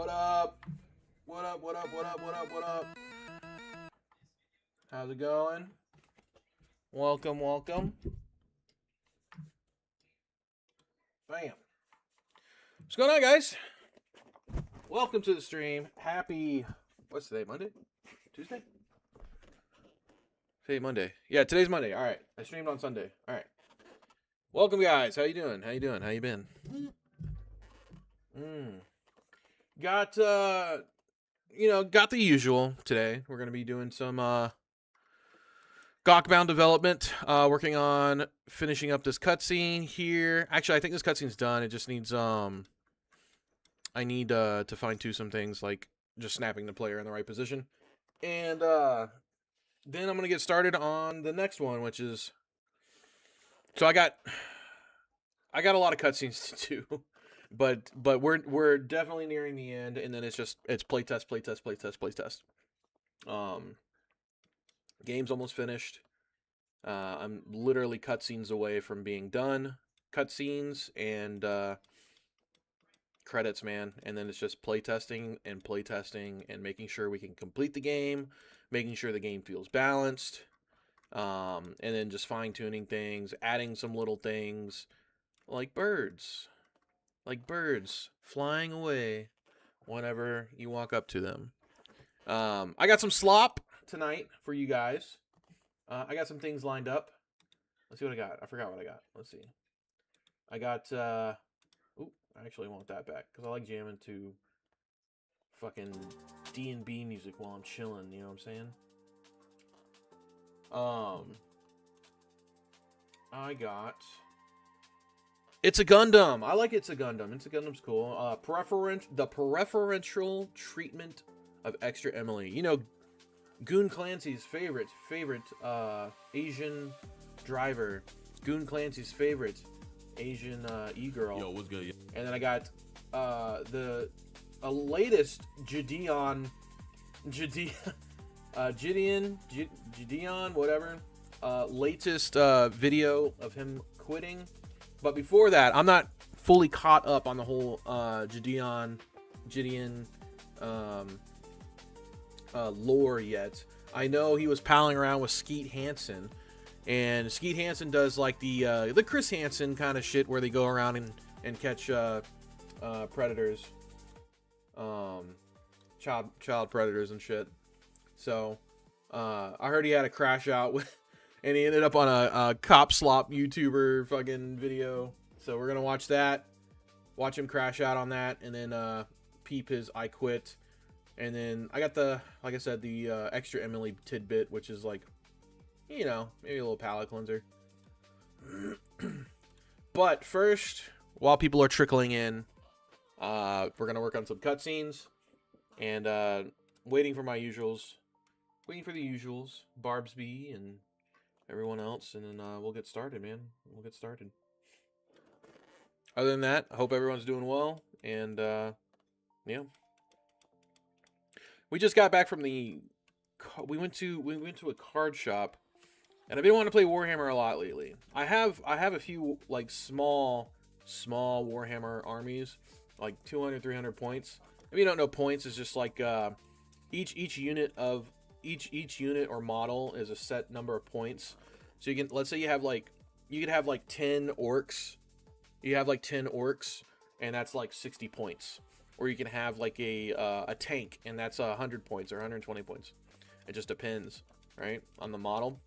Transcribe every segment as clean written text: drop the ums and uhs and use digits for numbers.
What up? What up? What up? What up? What up? What up? How's it going? Welcome, welcome. Bam. What's going on, guys? Welcome to the stream. Happy, what's today, Monday? Tuesday? Today, Monday. Yeah, today's Monday. All right. I streamed on Sunday. All right. Welcome, guys. How you doing? How you doing? How you been? Got, got the usual today. We're going to be doing some, Gawkbound development, working on finishing up this cutscene here. Actually, I think this cutscene's done. It just needs, I need, to fine-tune some things, like just snapping the player in the right position. And, then I'm going to get started on the next one, which is, so I got a lot of cutscenes to do, but we're definitely nearing the end, and then it's playtest. Game's almost finished. I'm literally cutscenes away from being done. Cutscenes and credits, man. And then it's just playtesting and making sure we can complete the game, making sure the game feels balanced, and then just fine-tuning things, adding some little things like birds flying away whenever you walk up to them. I got some slop tonight for you guys. I got some things lined up. Let's see what I got. I forgot what I got. Let's see. I got, I actually want that back, because I like jamming to fucking D&B music while I'm chilling, you know what I'm saying? I got... It's a Gundam! I like It's a Gundam. It's a Gundam's cool. The preferential treatment of Extra Emily. You know, Goon Clancy's favorite Asian driver. Goon Clancy's favorite Asian e-girl. Yo, what's good? And then I got the latest JiDion, whatever. Latest video of him quitting. But before that, I'm not fully caught up on the whole JiDion lore yet. I know he was palling around with Skeet Hansen, and Skeet Hansen does like the Chris Hansen kind of shit where they go around and catch predators, child predators and shit. So I heard he had a crash out with, and he ended up on a cop slop YouTuber fucking video. So we're gonna watch that, watch him crash out on that, and then peep his I quit. And then I got like I said, the Extra Emily tidbit, which is like, you know, maybe a little palate cleanser. But first, while people are trickling in, we're gonna work on some cutscenes, and waiting for the usuals, Barbsby and everyone else, and then we'll get started, man. We'll get started. Other than that, I hope everyone's doing well, and yeah. We just got back from we went to a card shop, and I've been wanting to play Warhammer a lot lately. I have a few like small Warhammer armies, like 200, 300 points. If you don't know, points is just like each unit or model is a set number of points. So you can, let's say you could have like 10 orcs. You have like 10 orcs, and that's like 60 points. Or you can have like a tank, and that's 100 points or 120 points. It just depends, right, on the model.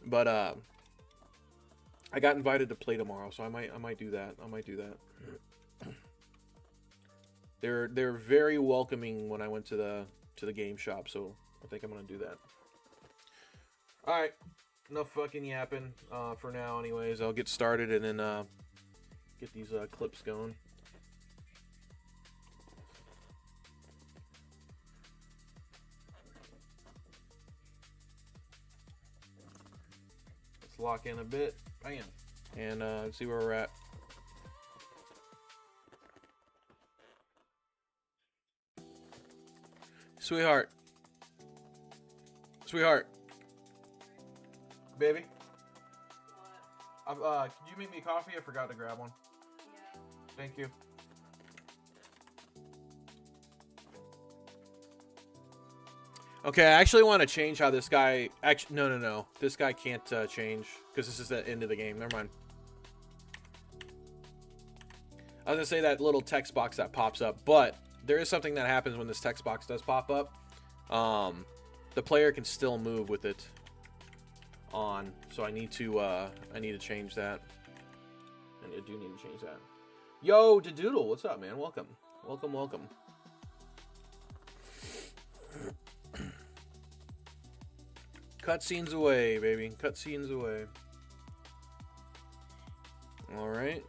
But I got invited to play tomorrow, so I might do that. They're very welcoming when I went to the game shop, so I think I'm gonna do that. All right, enough fucking yapping for now. Anyways, I'll get started and then get these clips going. Let's lock in a bit, bam, and see where we're at. Sweetheart. Baby? Could you make me coffee? I forgot to grab one. Yeah. Thank you. Okay, I actually want to change how this guy... Actually, no. This guy can't change, because this is the end of the game. Never mind. I was going to say that little text box that pops up, but there is something that happens when this text box does pop up. The player can still move with it on, so I need to change that. And I do need to change that. Yo, Doodle, what's up, man? Welcome. Welcome. Cutscenes away, baby. Cutscenes away. Alright.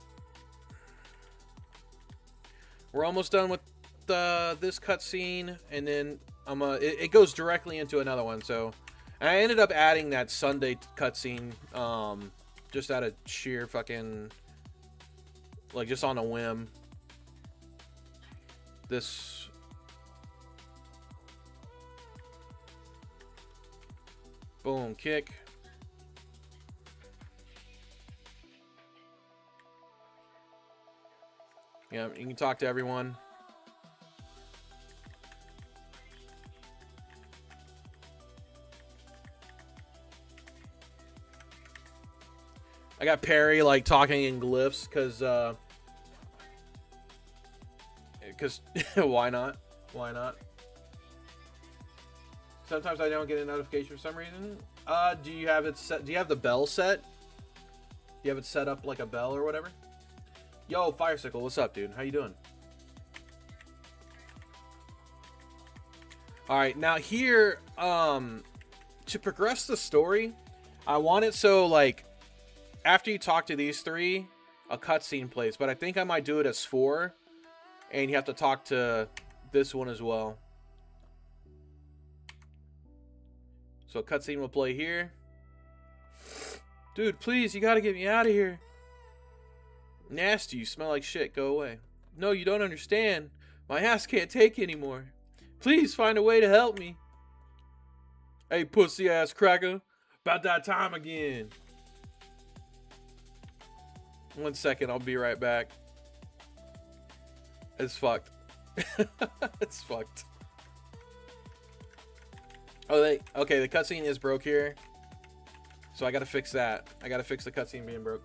We're almost done with this cutscene, and then it goes directly into another one. So, and I ended up adding that Sunday cutscene, just out of sheer fucking, like, just on a whim. This. Boom, kick. Yeah, you can talk to everyone. I got Perry like talking in glyphs because why not? Why not? Sometimes I don't get a notification for some reason. Do you have it set? Do you have the bell set? Do you have it set up like a bell or whatever? Yo, Firesicle, what's up, dude? How you doing? All right, now here, to progress the story, I want it so like after you talk to these three, a cutscene plays. But I think I might do it as 4, and you have to talk to this one as well. So a cutscene will play here. Dude, please, you gotta get me out of here. Nasty, you smell like shit. Go away. No, you don't understand. My ass can't take anymore. Please find a way to help me. Hey, pussy ass cracker. About that time again. 1 second, I'll be right back. It's fucked. It's fucked. Oh, okay, the cutscene is broke here. So I gotta fix that. I gotta fix the cutscene being broke.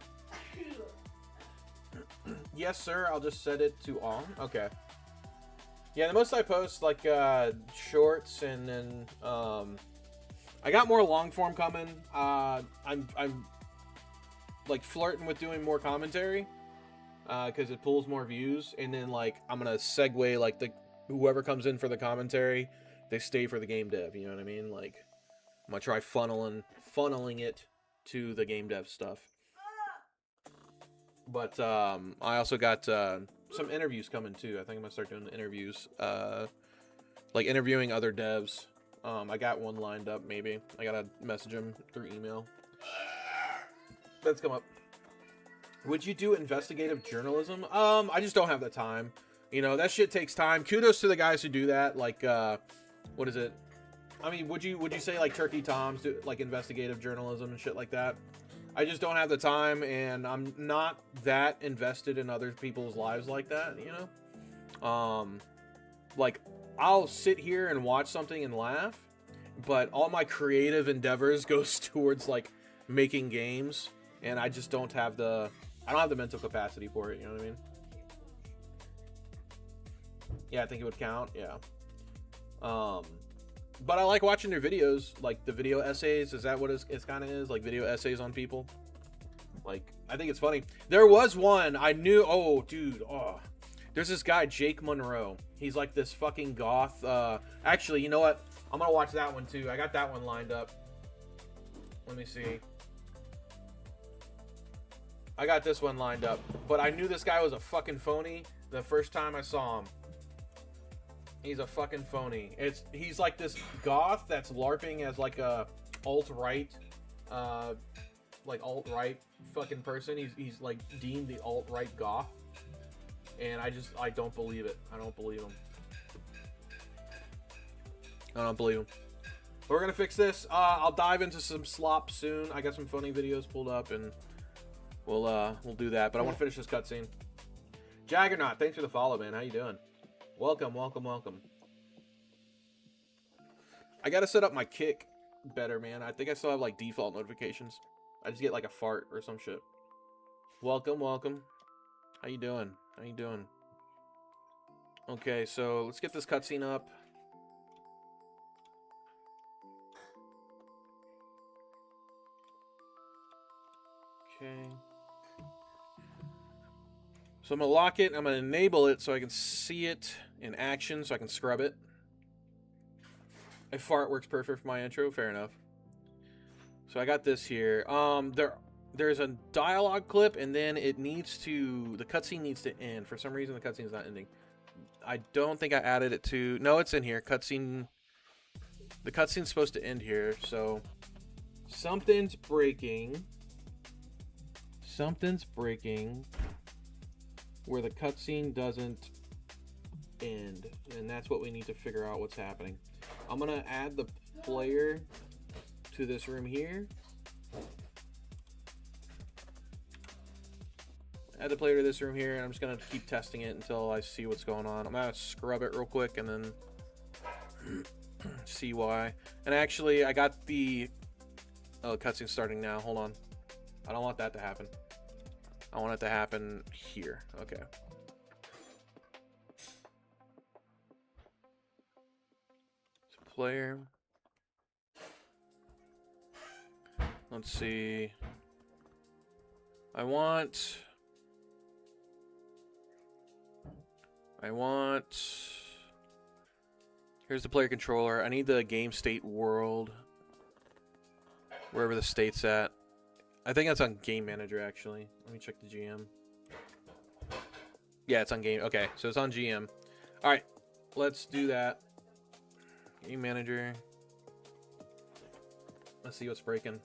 Yes, sir. I'll just set it to on. Okay. Yeah, the most I post like shorts, and then I got more long form coming. I'm like flirting with doing more commentary because it pulls more views, and then like I'm gonna segue like whoever comes in for the commentary, they stay for the game dev. You know what I mean? Like I'm gonna try funneling it to the game dev stuff. But I also got some interviews coming too. I think I'm gonna start doing the interviews, like interviewing other devs. I got one lined up. Maybe I gotta message him through email. Let's come up. Would you do investigative journalism? I just don't have the time. You know, that shit takes time. Kudos to the guys who do that. Like, what is it? I mean, would you say like Turkey Toms do like investigative journalism and shit like that? I just don't have the time, and I'm not that invested in other people's lives like that, you know? Like, I'll sit here and watch something and laugh, but all my creative endeavors goes towards, like, making games, and I just don't have the mental capacity for it, you know what I mean? Yeah, I think it would count, yeah. But I like watching their videos, like the video essays. Is that what it kind of is? Like video essays on people? Like, I think it's funny. There was one I knew. Oh, dude. Oh, there's this guy, Jake Monroe. He's like this fucking goth. Actually, you know what? I'm going to watch that one too. I got that one lined up. Let me see. I got this one lined up. But I knew this guy was a fucking phony the first time I saw him. He's a fucking phony. He's like this goth that's LARPing as like a alt-right fucking person. He's like deemed the alt-right goth. And I don't believe it. I don't believe him. I don't believe him. But we're gonna fix this. I'll dive into some slop soon. I got some funny videos pulled up, and we'll do that. But I want to finish this cutscene. Jaggernaut, thanks for the follow, man. How you doing? Welcome, welcome, welcome. I gotta set up my kick better, man. I think I still have like default notifications. I just get like a fart or some shit. Welcome, welcome. How you doing? How you doing? Okay, so let's get this cutscene up. Okay. So I'm gonna lock it. I'm gonna enable it so I can see it in action, so I can scrub it. A fart works perfect for my intro. Fair enough. So I got this here. There's a dialogue clip, and then it needs to. The cutscene needs to end. For some reason, the cutscene's not ending. I don't think I added it to. No, it's in here. Cutscene. The cutscene's supposed to end here. So something's breaking. Something's breaking. Where the cutscene doesn't end, and that's what we need to figure out what's happening. I'm gonna add the player to this room here. Add the player to this room here, and I'm just gonna keep testing it until I see what's going on. I'm gonna scrub it real quick and then see why. And actually, I got the cutscene starting now. Hold on. I don't want that to happen. I want it to happen here. Okay. So player. Let's see. I want. Here's the player controller. I need the game state world. Wherever the state's at. I think that's on Game Manager, actually. Let me check the GM. Yeah, it's on Game. Okay, so it's on GM. All right, let's do that. Game Manager. Let's see what's breaking.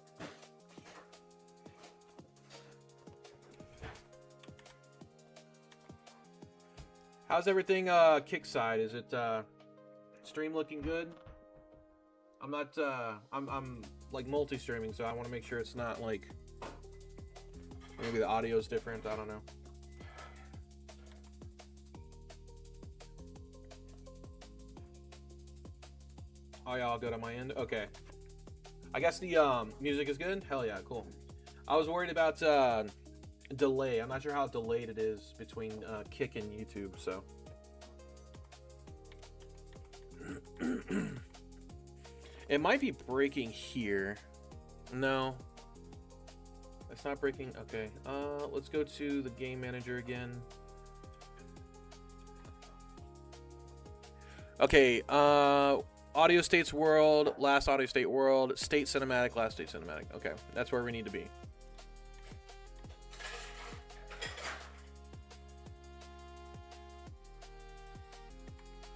How's everything kick side? Is it stream looking good? I'm not I'm like multi-streaming, so I want to make sure it's not like maybe the audio is different. I don't know. Oh, yeah, all good on my end. Okay. I guess the music is good. Hell yeah, cool. I was worried about delay. I'm not sure how delayed it is between Kick and YouTube. So. It might be breaking here. No. It's not breaking. Okay. Let's go to the game manager again. Okay. Audio states world, last audio state world, state cinematic, last state cinematic. Okay. That's where we need to be.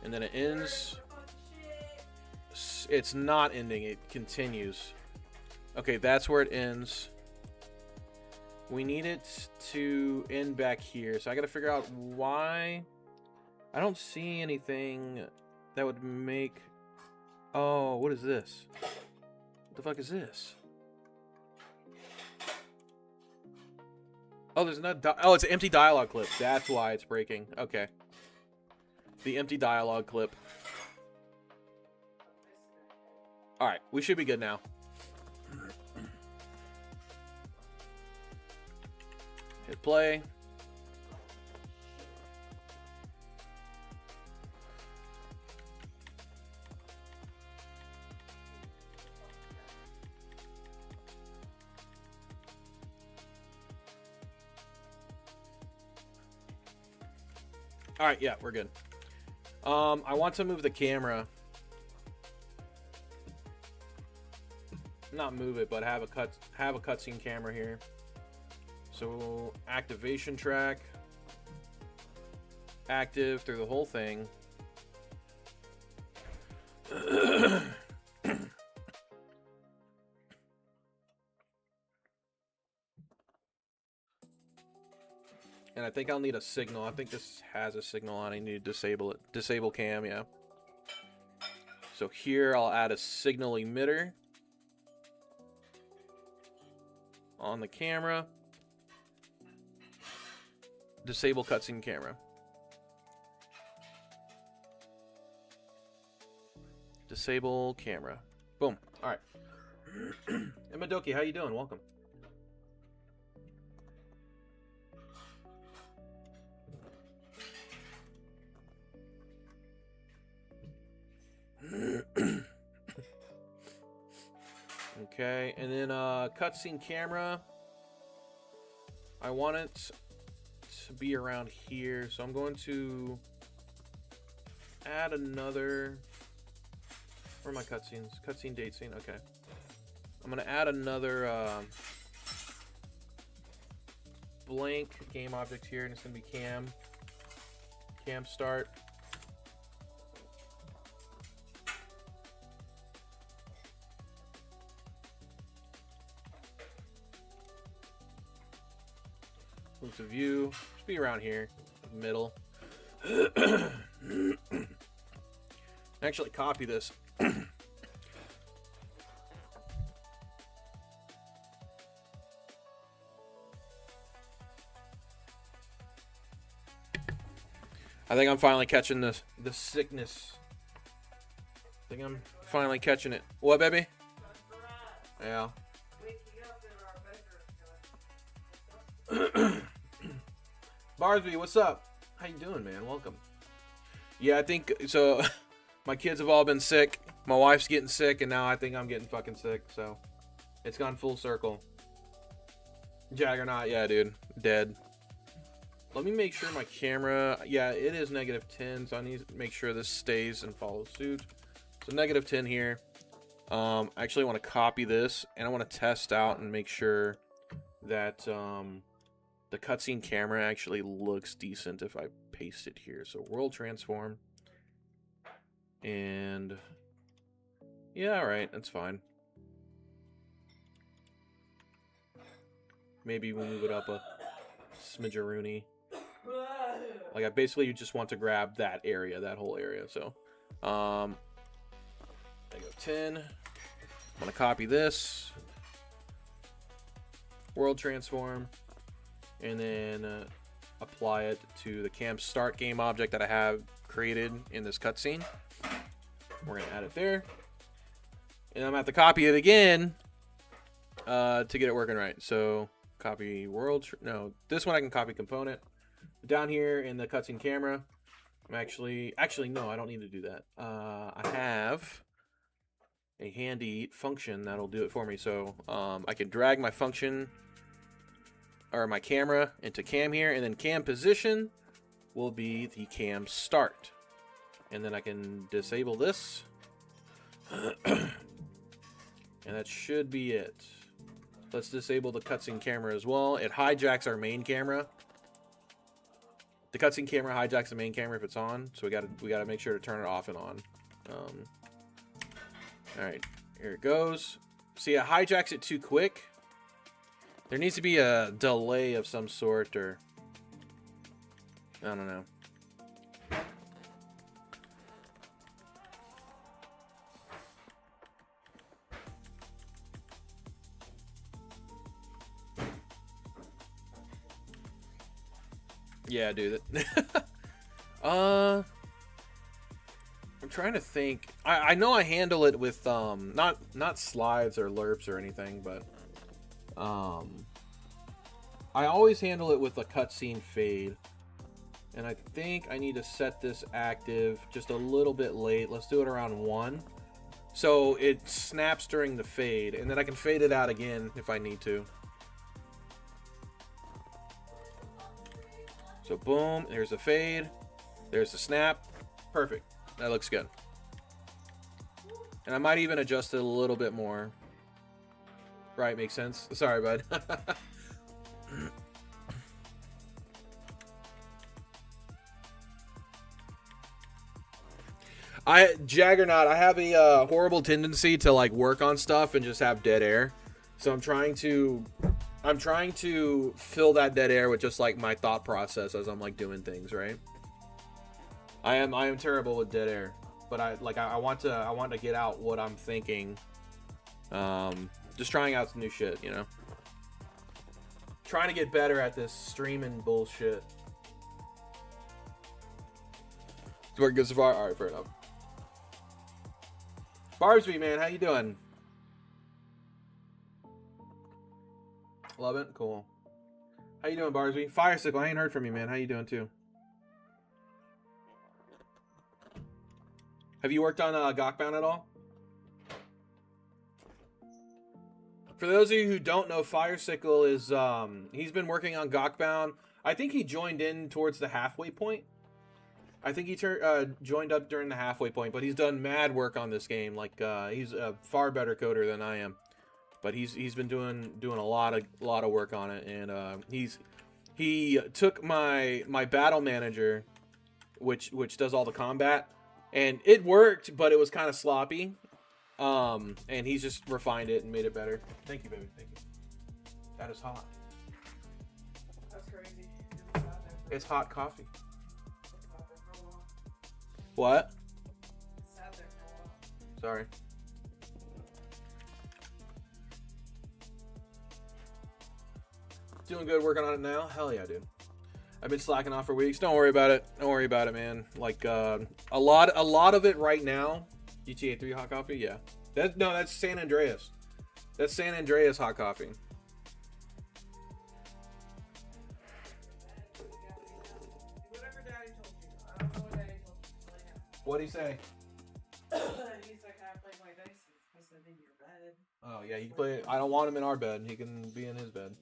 And then it ends. It's not ending, it continues. Okay, that's where it ends. We need it to end back here. So I gotta figure out why. I don't see anything that would make... Oh, what is this? What the fuck is this? Oh, there's not... Oh, it's an empty dialogue clip. That's why it's breaking. Okay. The empty dialogue clip. Alright, we should be good now. Hit play. Alright, yeah, we're good. I want to move the camera. Not move it, but have a cutscene camera here. So activation track, active through the whole thing. And I think I'll need a signal. I think this has a signal on it. I need to disable it. Disable cam, yeah. So here I'll add a signal emitter on the camera. Disable cutscene camera. Disable camera. Boom. All right. And Madoki, how you doing? Welcome. Okay, and then cutscene camera. I want it to be around here, so I'm going to add another. Where are my cutscenes? Cutscene date scene. Okay, I'm gonna add another blank game object here, and it's gonna be cam start. Move to view. Just be around here, middle. Actually, copy this. I think I'm finally catching the sickness. I think I'm finally catching it. What, baby? Yeah. Barsby, what's up? How you doing, man? Welcome. Yeah, I think so. My kids have all been sick. My wife's getting sick, and now I think I'm getting fucking sick. So it's gone full circle. Jaggernaut, yeah, dude, dead. Let me make sure my camera. Yeah, it is -10, so I need to make sure this stays and follows suit. So -10 here. I actually want to copy this, and I want to test out and make sure that the cutscene camera actually looks decent if I paste it here. So world transform. And yeah, all right, that's fine. Maybe we'll move it up a smidgeroony. Like, I basically just want to grab that area, that whole area. So, I go 10. I'm gonna copy this. World transform. And then apply it to the cam start game object that I have created in this cutscene. We're gonna add it there, and I'm gonna have to copy it again to get it working right. So copy world. No, this one I can copy component. Down here in the cutscene camera, I'm actually no, I don't need to do that. I have a handy function that'll do it for me. So I can drag my function or my camera into cam here, and then cam position will be the cam start. And then I can disable this. And that should be it. Let's disable the cutscene camera as well. It hijacks our main camera. The cutscene camera hijacks the main camera if it's on, so we gotta make sure to turn it off and on. All right, here it goes. See, it hijacks it too quick. There needs to be a delay of some sort, or I don't know. Yeah, dude. I'm trying to think. I know I handle it with not slides or lerps or anything, but I always handle it with a cutscene fade. And I think I need to set this active just a little bit late. Let's do it around 1. So it snaps during the fade, and then I can fade it out again if I need to. So boom, there's the fade, there's the snap. Perfect. That looks good. And I might even adjust it a little bit more. Right, makes sense. Sorry, bud. Jaggernaut, I have a horrible tendency to like work on stuff and just have dead air. So I'm trying to fill that dead air with just like my thought process as I'm like doing things, right? I am terrible with dead air, but I want to get out what I'm thinking. Just trying out some new shit, you know. Trying to get better at this streaming bullshit. It's working good so far. All right, fair enough. Barsby, man, how you doing? Love it. Cool. How you doing, Barsby? Firesicle, I ain't heard from you, man. How you doing, too? Have you worked on Gawkbound at all? For those of you who don't know, Firesicle is, he's been working on Gawkbound. I think he joined in towards the halfway point. I think he joined up during the halfway point, but he's done mad work on this game. Like, he's a far better coder than I am. But he's been doing a lot of work on it, and he took my battle manager, which does all the combat, and it worked, but it was kind of sloppy. And he's just refined it and made it better. Thank you, baby. Thank you. That is hot. That's crazy. It's hot coffee. What? Sorry. Doing good, working on it now. Hell yeah, dude. I've been slacking off for weeks. Don't worry about it. Don't worry about it, man. Like a lot of it right now. GTA 3 hot coffee, yeah. That's San Andreas. That's San Andreas hot coffee. Whatever Daddy told you. I don't know what Daddy told you. What'd he say? He's like, I play my dice. I said, in your bed. Oh yeah, he can play. I don't want him in our bed. He can be in his bed.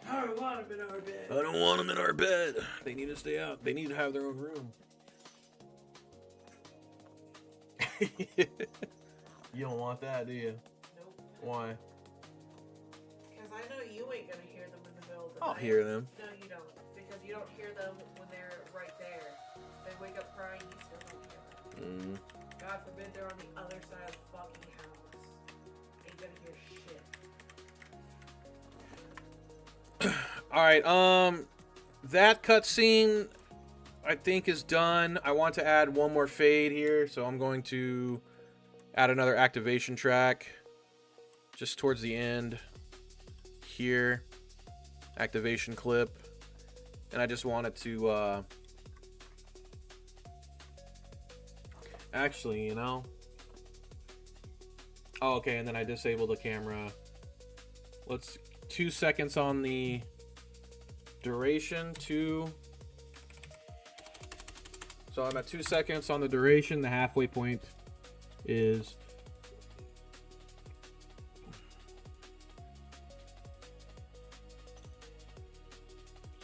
I don't want him in our bed. I don't want him in our bed. They need to stay out. They need to have their own room. You don't want that, do you? Nope. Why? Because I know you ain't gonna hear them in the middle of the night. I'll hear them. No, you don't. Because you don't hear them when they're right there. They wake up crying, you still don't hear them. God forbid they're on the other side of the fucking house. Ain't gonna hear shit. Alright, that cutscene I think is done. I want to add one more fade here, so I'm going to add another activation track just towards the end here. Activation clip. And I just wanted to actually, you know. Oh, okay, and then I disabled the camera. Let's 2 seconds on the duration. 2. So I'm at 2 seconds on the duration. The halfway point is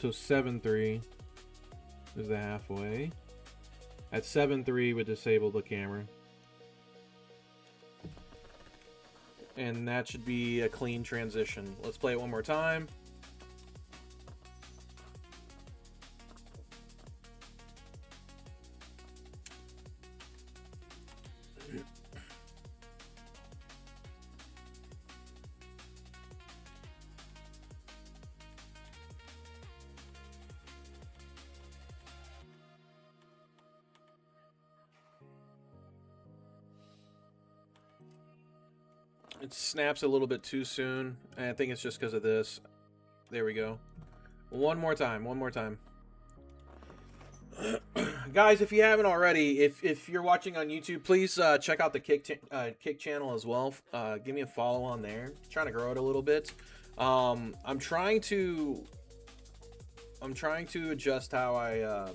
so 7.3 is the halfway. At 7.3 we disable the camera. And that should be a clean transition. Let's play it one more time. It snaps a little bit too soon, and I think it's just because of this. There we go. One more time. Guys, if you haven't already, if you're watching on YouTube, please check out the Kick channel as well. Give me a follow on there. Trying to grow it a little bit. I'm trying to adjust how I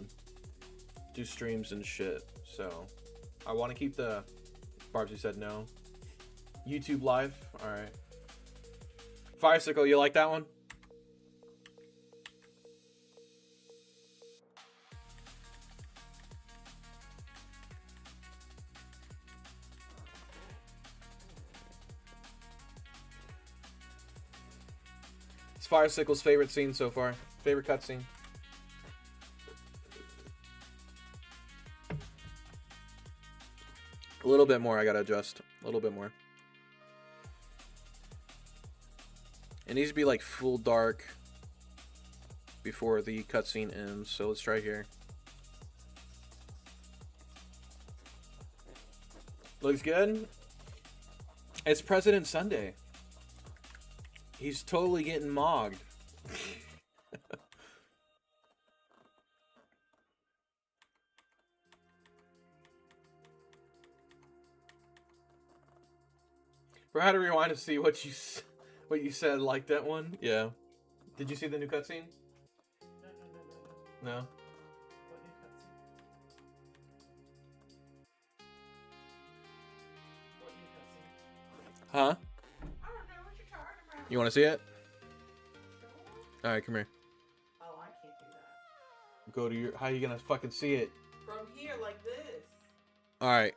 do streams and shit. So I want to keep the Barbsy said no. YouTube live. All right. Firesicle, you like that one? It's Firecycle's favorite scene so far. Favorite cutscene. A little bit more. I gotta adjust. A little bit more. It needs to be like full dark before the cutscene ends. So let's try here. Looks good. It's President Sunday. He's totally getting mogged. For how to rewind to see what you said, like that one. Yeah. Did you see the new cutscene? No. No. What new cutscene? What new cutscene? Huh? I don't know what you're talking about. You want to see it? No. All right, come here. Oh, I can't do that. Go to your. How you gonna fucking see it? From here, like this. All right.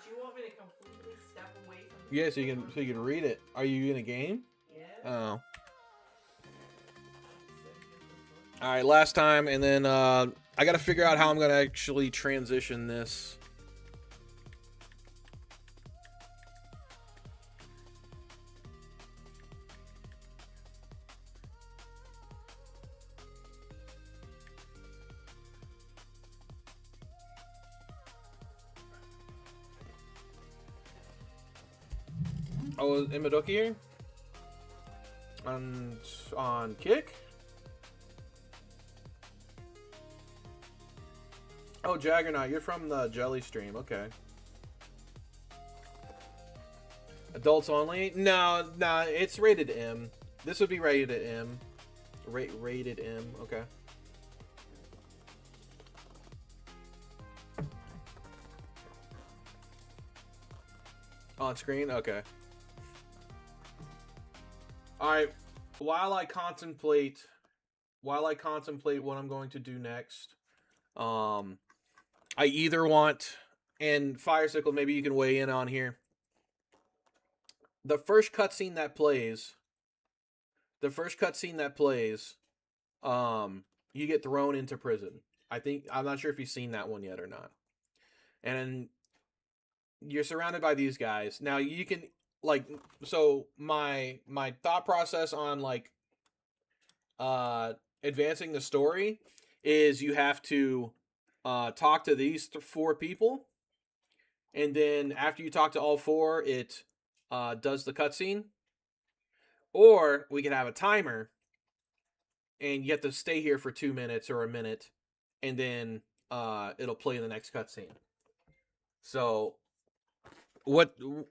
Do you want me to completely step away from the Yeah, so you can read it. Are you in a game? Yeah. Oh. All right, last time, and then I got to figure out how I'm gonna actually transition this. Oh, Imadoki here? On Kick? Oh, Jaggernaut, you're from the Jelly stream. Okay. Adults only? No, it's rated M. This would be rated M. Rated M. Okay. On screen? Okay. Alright. While I contemplate what I'm going to do next, I either want, and Firesickle, maybe you can weigh in on here. The first cutscene that plays, you get thrown into prison. I'm not sure if you've seen that one yet or not. And you're surrounded by these guys. Now you can, like, so my thought process on, like, advancing the story is you have to talk to these 4 people, and then after you talk to all 4, it does the cutscene. Or we could have a timer, and you have to stay here for 2 minutes or a minute, and then it'll play the next cutscene. So, what do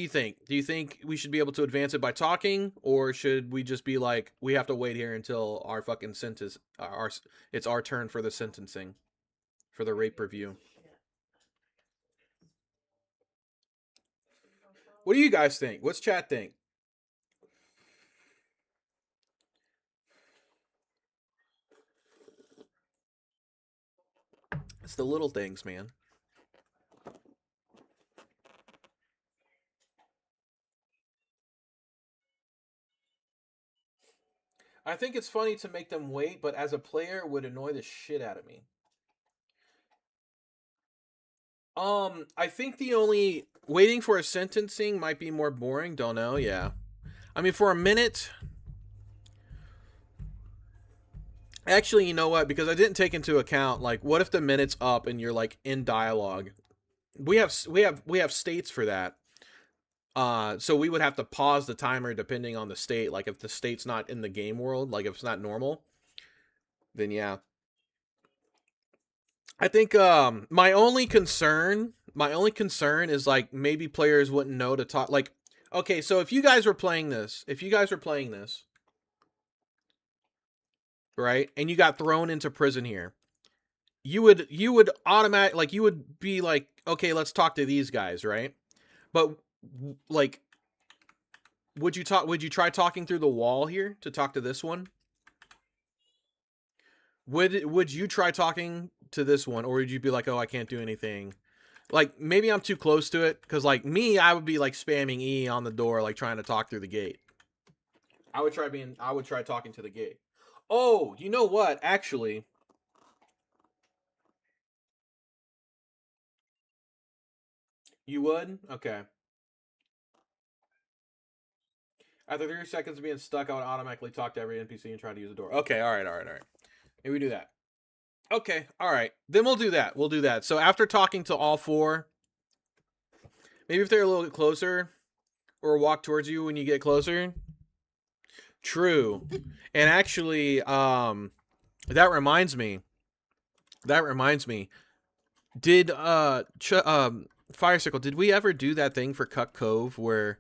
you think? Do you think we should be able to advance it by talking, or should we just be like, we have to wait here until our fucking sentence, it's our turn for the sentencing, for the rape review? What do you guys think? What's chat think? It's the little things, man. I think it's funny to make them wait, but as a player, it would annoy the shit out of me. I think the only waiting for a sentencing might be more boring. Don't know. Yeah, I mean, for a minute. Actually, you know what? Because I didn't take into account, like, what if the minute's up and you're, like, in dialogue? We have states for that. So we would have to pause the timer depending on the state. Like, if the state's not in the game world, like if it's not normal, then yeah. I think my only concern is, like, maybe players wouldn't know to talk. Like, okay, so if you guys were playing this, right, and you got thrown into prison here, you would automatically, like, you would be like, okay, let's talk to these guys, right? But, like, would you try talking through the wall here to talk to this one? Would you try talking to this one, or would you be like, oh, I can't do anything? Like, maybe I'm too close to it, because, like, me, I would be, like, spamming E on the door, like, trying to talk through the gate. I would try talking to the gate. Oh, you know what? Actually, you would? Okay. After 3 seconds of being stuck, I would automatically talk to every NPC and try to use the door. Okay, all right. Maybe we do that. Okay, all right. Then we'll do that. So after talking to all 4, maybe if they're a little bit closer, or walk towards you when you get closer. True. And actually, that reminds me. Did Fire Circle, did we ever do that thing for Cuck Cove where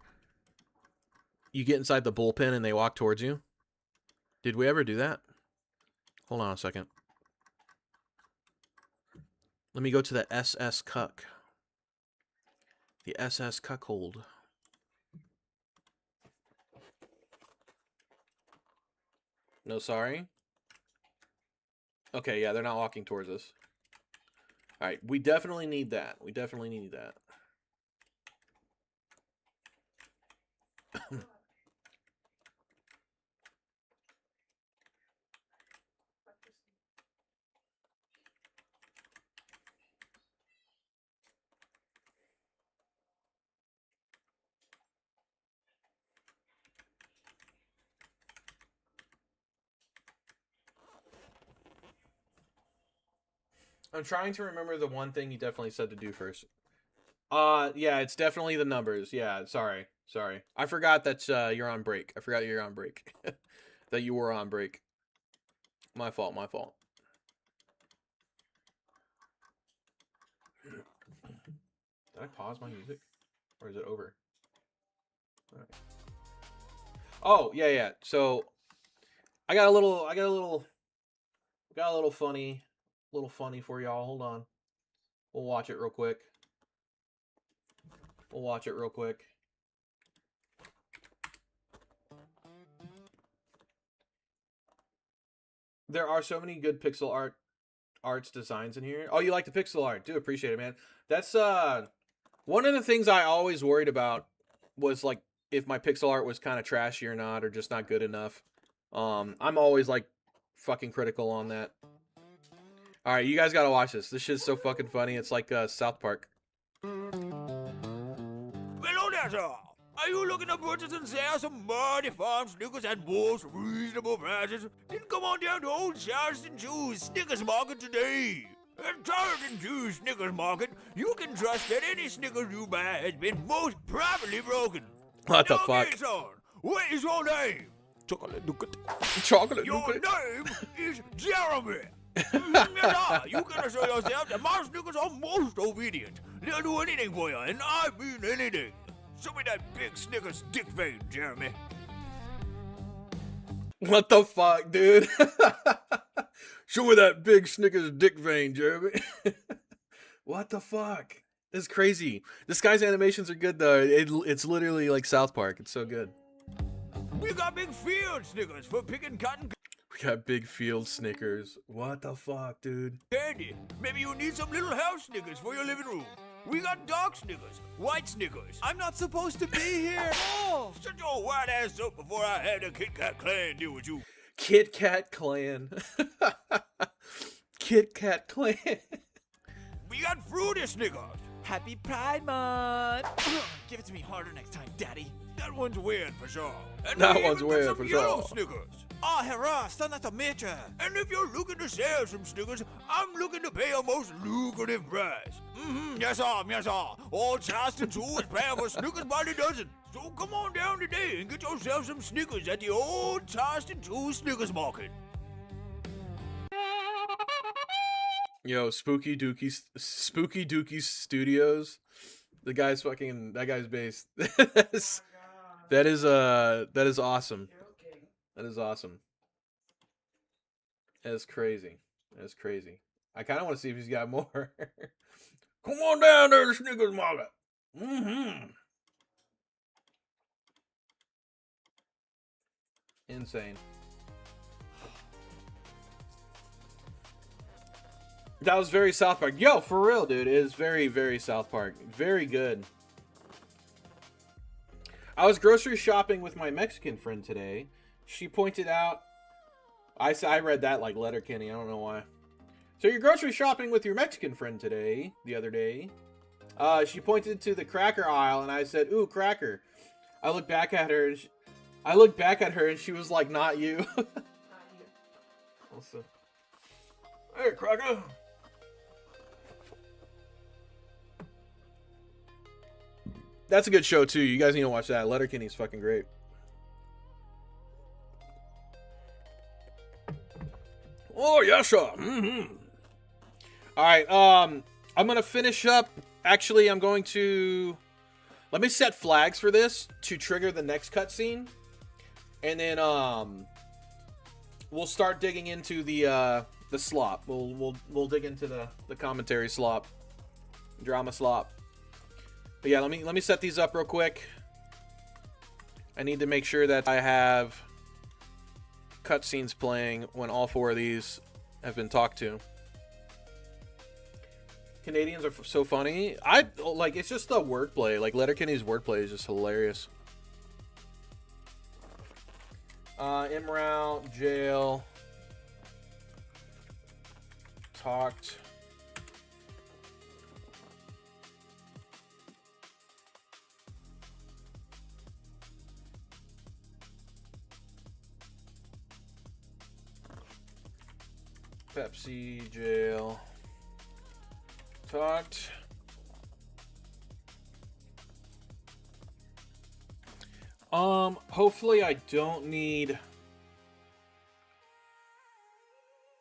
you get inside the bullpen and they walk towards you? Did we ever do that? Hold on a second. Let me go to the SS Cuck. The SS Cuckold. No, sorry. Okay, yeah, they're not walking towards us. All right, we definitely need that. We definitely need that. I'm trying to remember the one thing you definitely said to do first. Yeah, it's definitely the numbers. Yeah, sorry. I forgot that you're on break. I forgot you're on break. That you were on break. My fault. Did I pause my music? Or is it over? All right. Oh, yeah. So I got a little funny for y'all. Hold on. We'll watch it real quick. There are so many good pixel arts designs in here. Oh, you like the pixel art? Do appreciate it, man. That's one of the things I always worried about was like if my pixel art was kind of trashy or not, or just not good enough. I'm always like fucking critical on that. All right, you guys gotta watch this. This shit's so fucking funny. It's like South Park. Hello there, sir. Are you looking to purchase and sell some Muddy Farm Snickers at most reasonable prices? Then come on down to Old Charleston Chews Snickers Market today. At Charleston Chews Snickers Market, you can trust that any Snickers you buy has been most properly broken. What the Now, fuck? okay, son, what is your name? Chocolate Nugget. Chocolate Your Nugget. name is Jeremy. Yes, you can assure yourself that my Snickers are most obedient. They'll do anything for you, and I mean anything. Show me that big Snickers dick vein, Jeremy. What the fuck, dude? Show me that big Snickers dick vein, Jeremy. What the fuck? This is crazy. This guy's animations are good though. It's literally like South Park. It's so good. We got big field Snickers for picking cotton We got big field Snickers. What the fuck, dude? candy. Maybe you need some little house Snickers for your living room. We got dark Snickers, white Snickers. I'm not supposed to be here. Oh. Shut your white ass up before I have the Kit Kat Clan deal with you. Kit Kat Clan. Kit Kat Clan. We got fruity Snickers. Happy Pride Month. Give it to me harder next time, Daddy. That one's weird for sure. And That we one's even got weird some for yellow sure. Snickers. Oh, hurrah, son of a major. And if you're looking to sell some Snickers, I'm looking to pay a most lucrative price. Yes, sir. Old Charleston Chew is paying for Snickers by the dozen. So come on down today and get yourself some Snickers at the Old Charleston Chew Snickers Market. Yo, Spooky Dookie Studios. That guy's based. That is awesome. Joking. That is awesome. That is crazy. I kind of want to see if he's got more. Come on down there to Snickers Market. Insane. That was very South Park. Yo, for real, dude. It is very, very South Park. Very good. I was grocery shopping with my Mexican friend today. She pointed out... I read that like Letterkenny. I don't know why. So you're grocery shopping with your Mexican friend today, the other day. She pointed to the cracker aisle, and I said, "Ooh, cracker." I looked back at her, and she was like, "Not you." Not you. Also, hey, cracker. That's a good show too. You guys need to watch that. Letterkenny's fucking great. Oh yes, sir. All right. I'm gonna finish up Actually, I'm going to... Let me set flags for this to trigger the next cutscene. And then we'll start digging into the slop. We'll dig into the commentary slop. Drama slop. But yeah, let me set these up real quick. I need to make sure that I have cutscenes playing when all 4 of these have been talked to. Canadians are so funny. It's just the wordplay. Like, Letterkenny's wordplay is just hilarious. Imroute, jail, talked. Pepsi, jail, talked. Hopefully I don't need...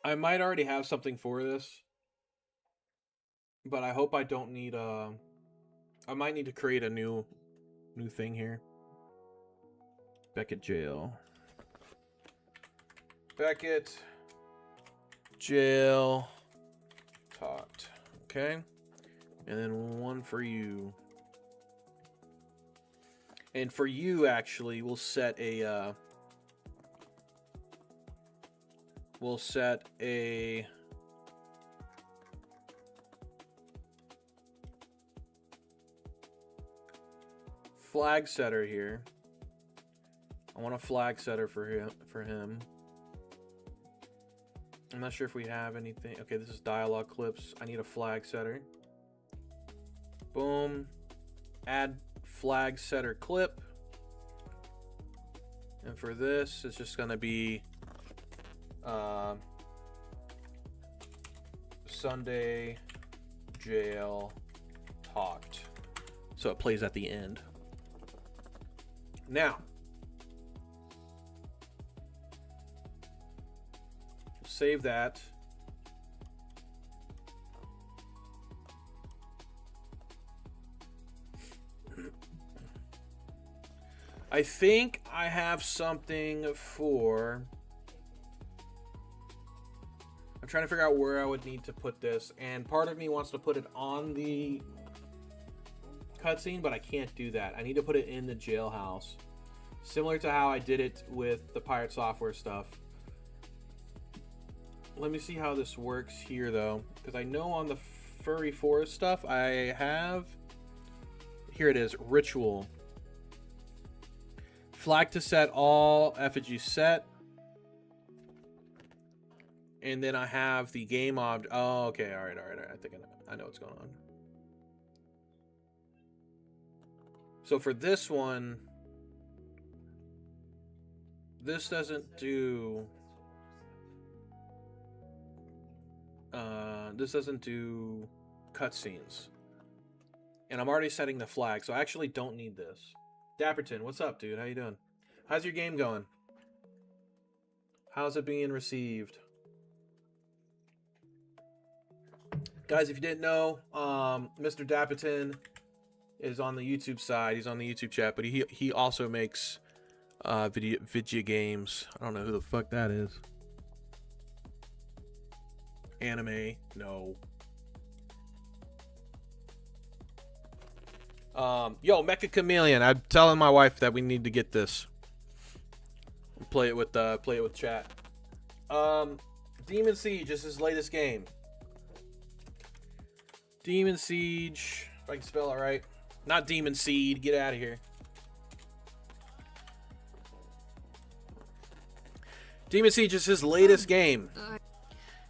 I might already have something for this. But I hope I don't need, I might need to create a new thing here. Beckett jail. Beckett jail. Talked. Okay. And then one for you. And for you, actually, we'll set a flag setter here. I want a flag setter for him. I'm not sure if we have anything. Okay, this is dialogue clips. I need a flag setter. Boom. Add flag setter clip. And for this, it's just going to be Sunday jail talked. So it plays at the end. Now, save that. I think I have something for... I'm trying to figure out where I would need to put this, and part of me wants to put it on the cutscene, but I can't do that. I need to put it in the jailhouse. Similar to how I did it with the Pirate Software stuff. Let me see how this works here, though, because I know on the Furry Forest stuff I have... Here it is, Ritual. Flag to set, all effigy set. And then I have the game object. Oh, okay, all right. I think I know what's going on. So for this one, this doesn't do... this doesn't do cutscenes. And I'm already setting the flag, so I actually don't need this. Dapperton, what's up, dude? How you doing? How's your game going? How's it being received? Guys, if you didn't know, Mr. Dapperton is on the YouTube side. He's on the YouTube chat, but he also makes video games. I don't know who the fuck that is. Anime? No. Yo, Mecha Chameleon. I'm telling my wife that we need to get this. Play it with chat. Demon Siege is his latest game. Demon Siege, if I can spell it right. Not Demon Seed. Get out of here. Demon Siege is his latest game.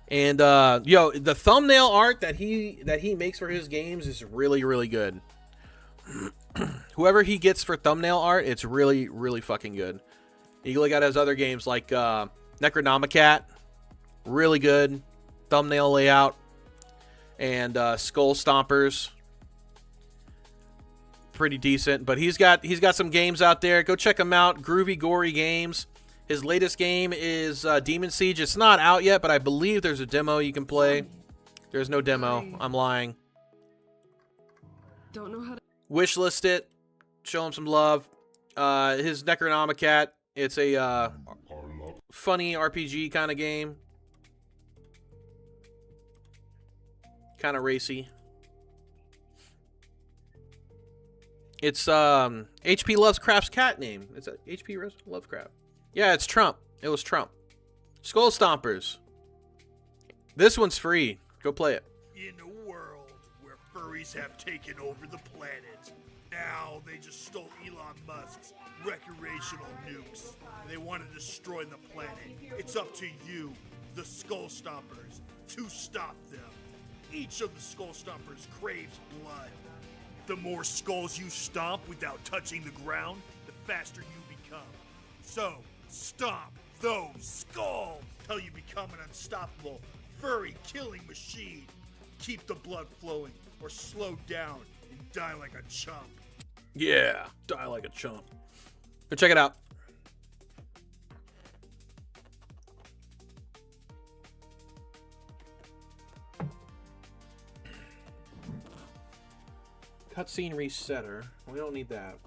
And yo, the thumbnail art that he makes for his games is really, really good. Whoever he gets for thumbnail art, it's really, really fucking good. You can look at his other games like Necronomicat, really good thumbnail layout, and Skull Stompers, pretty decent. But he's got some games out there. Go check him out. Groovy Gory Games. His latest game is Demon Siege. It's not out yet, but I believe there's a demo you can play. There's no demo. I'm lying. don't know how to. Wishlist it. Show him some love. His Necronomicat. It's a funny RPG kind of game. Kind of racy. It's HP Lovecraft's cat name. It's a HP Lovecraft. Yeah, it's Trump. It was Trump. Skull Stompers. This one's free. Go play it. In a world where furries have taken over the planet, now they just stole Elon Musk's recreational nukes. They want to destroy the planet. It's up to you, the Skull Stompers, to stop them. Each of the Skull Stompers craves blood. The more skulls you stomp without touching the ground, the faster you become. So, stomp those skulls till you become an unstoppable furry killing machine. Keep the blood flowing or slow down and die like a chump. Yeah, die like a chump. Go check it out. Cutscene resetter. We don't need that.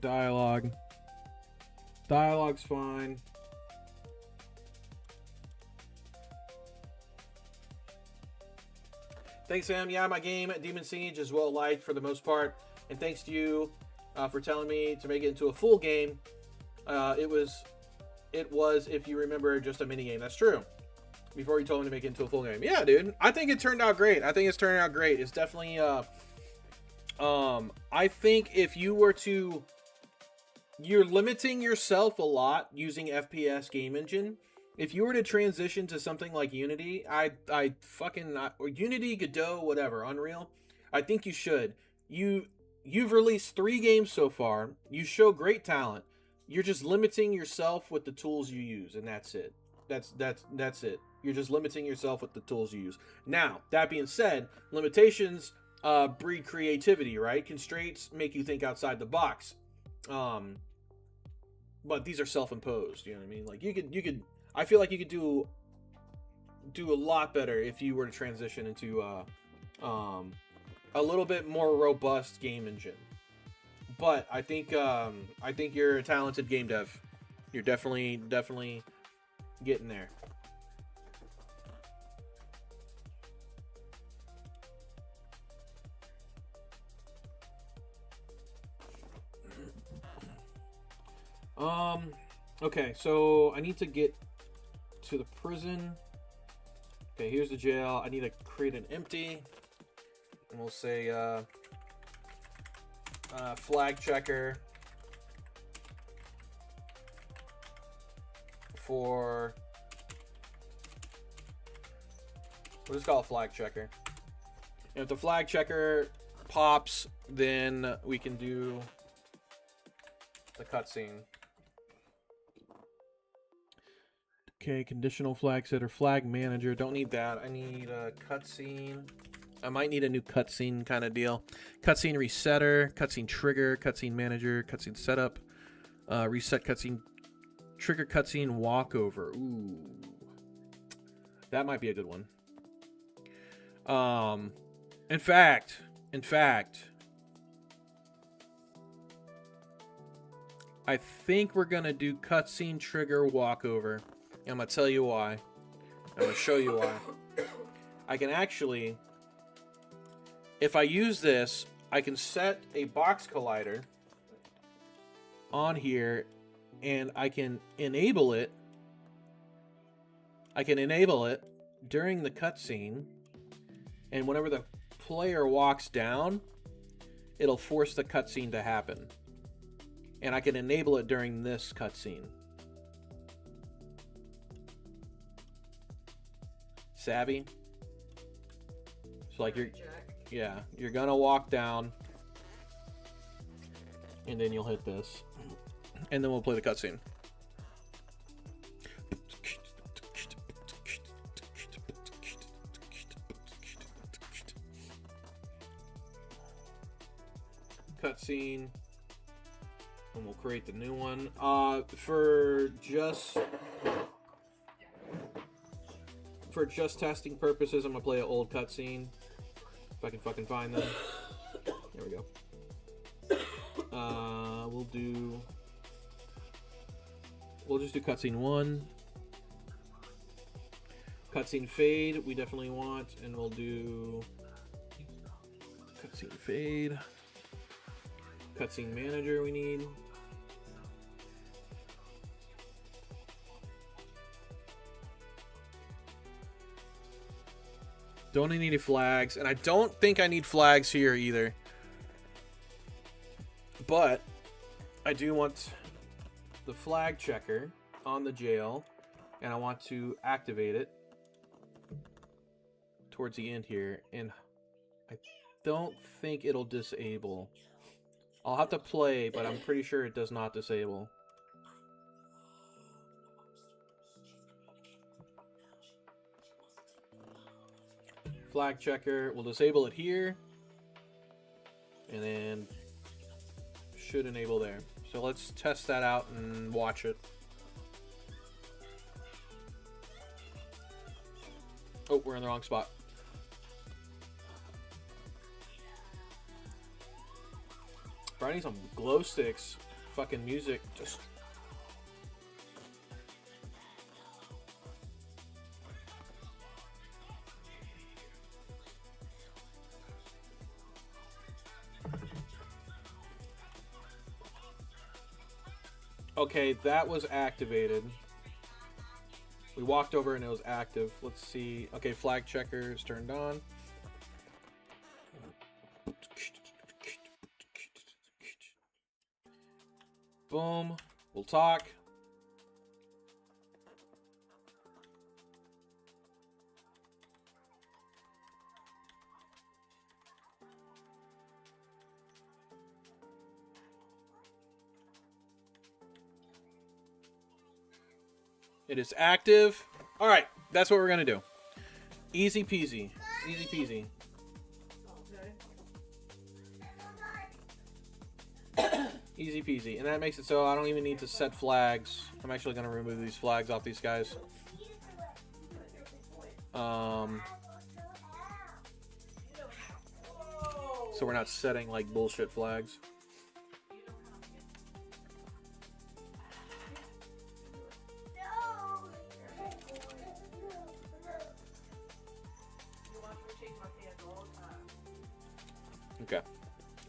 Dialogue. Dialogue's fine. Thanks, Sam. Yeah, my game at Demon Siege is well liked for the most part, and thanks to you for telling me to make it into a full game. It was, if you remember, just a mini game. That's true. Before you told me to make it into a full game. Yeah, dude. I think it turned out great. It's definitely I think if you were to, you're limiting yourself a lot using FPS game engine. If you were to transition to something like Unity, or Unity, Godot, whatever, Unreal, I think you should. You've released 3 games so far. You show great talent. You're just limiting yourself with the tools you use, and that's it. That's it. You're just limiting yourself with the tools you use. Now, that being said, limitations breed creativity, right? Constraints make you think outside the box. But these are self-imposed, you know what I mean? Like you could I feel like you could do a lot better if you were to transition into a little bit more robust game engine. But I think you're a talented game dev. You're definitely getting there. Okay, so I need to get to the prison. Okay, here's the jail. I need to create an empty, and we'll say flag checker for, we'll just call it flag checker. And if the flag checker pops, then we can do the cutscene. Okay, conditional flag setter, flag manager. Don't need that. I need a cutscene. I might need a new cutscene kind of deal. Cutscene resetter, cutscene trigger, cutscene manager, cutscene setup, reset cutscene, trigger cutscene walkover. Ooh, that might be a good one. In fact, I think we're gonna do cutscene trigger walkover. I'm gonna tell you why. I'm gonna show you why. I can actually, if I use this, I can set a box collider on here, and I can enable it. During the cutscene, and whenever the player walks down, it'll force the cutscene to happen. And I can enable it during this cutscene. Savvy? So like you're gonna walk down, and then you'll hit this, and then we'll play the cutscene. Cutscene, and we'll create the new one. For just testing purposes, I'm gonna play an old cutscene if I can fucking find them. There we go. We'll just do cutscene 1. Cutscene fade we definitely want, and we'll do cutscene fade. Cutscene manager we need. Don't need any flags, and I don't think I need flags here either. But I do want the flag checker on the jail, and I want to activate it towards the end here, and I don't think it'll disable. I'll have to play, but I'm pretty sure it does not disable. Flag checker, we'll disable it here, and then should enable there. So let's test that out and watch it. Oh, we're in the wrong spot. I need some glow sticks. Fucking music. Just. Okay, that was activated. We walked over and it was active. Let's see. Okay, flag checkers turned on. Boom. We'll talk. It is active. All right, that's what we're gonna do. Easy peasy. Easy peasy. Easy peasy. And that makes it so I don't even need to set flags. I'm actually going to remove these flags off these guys. So we're not setting like bullshit flags. Okay.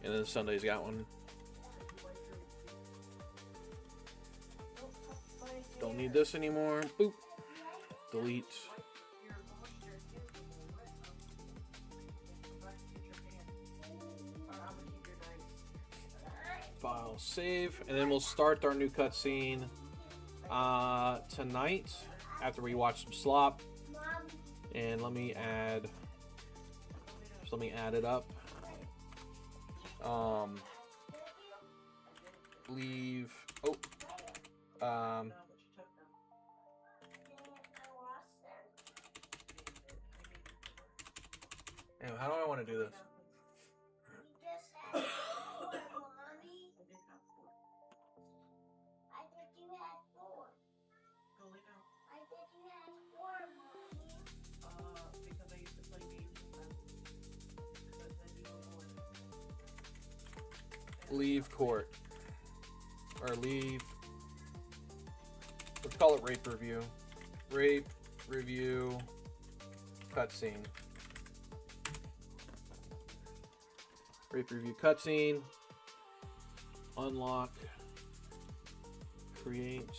And then Sunday's got one. Don't need this anymore. Boop. Delete. File save. And then we'll start our new cutscene tonight after we watch some slop. And let me add it up. Leave. Anyway, how do I want to do this? Leave court. Or leave. Let's call it rape review. Rape review cutscene. Rape review cutscene. Unlock. Create.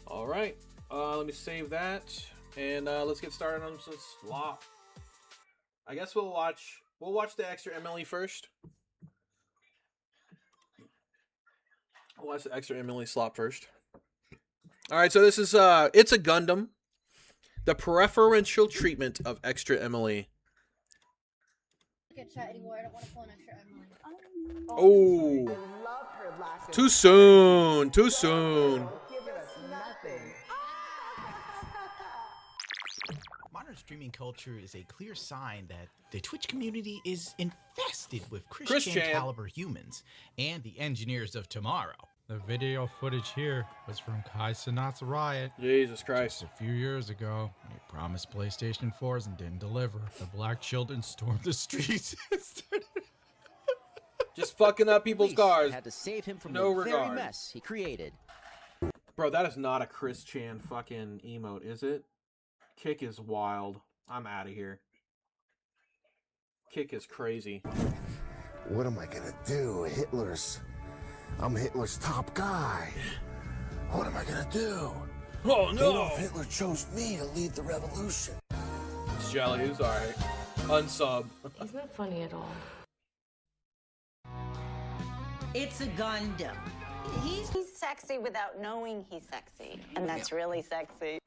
All right. Let me save that, and let's get started on some slop. I guess we'll watch the extra MLE first. I'll watch the extra Emily slop first. All right, so this is it's a Gundam. The preferential treatment of extra Emily. Get shot anymore. I don't want to pull an extra Emily. Oh, too soon. Too soon. Modern streaming culture is a clear sign that the Twitch community is infested with Christian caliber humans and the engineers of tomorrow. The video footage here was from Kai Cenat's riot. Jesus Christ. Just a few years ago, they promised PlayStation 4s and didn't deliver. The black children stormed the streets. Just fucking up people's cars. Had to save him from No the very regard. mess he created. Bro, that is not a Chris Chan fucking emote, is it? Kick is wild. I'm out of here. Kick is crazy. What am I gonna do? I'm Hitler's top guy. What am I gonna do? Oh Adolf Hitler chose me to lead the revolution. It's Jelly, who's alright. Unsub. He's not funny at all. It's a Gundam. He's sexy without knowing he's sexy, and that's really sexy.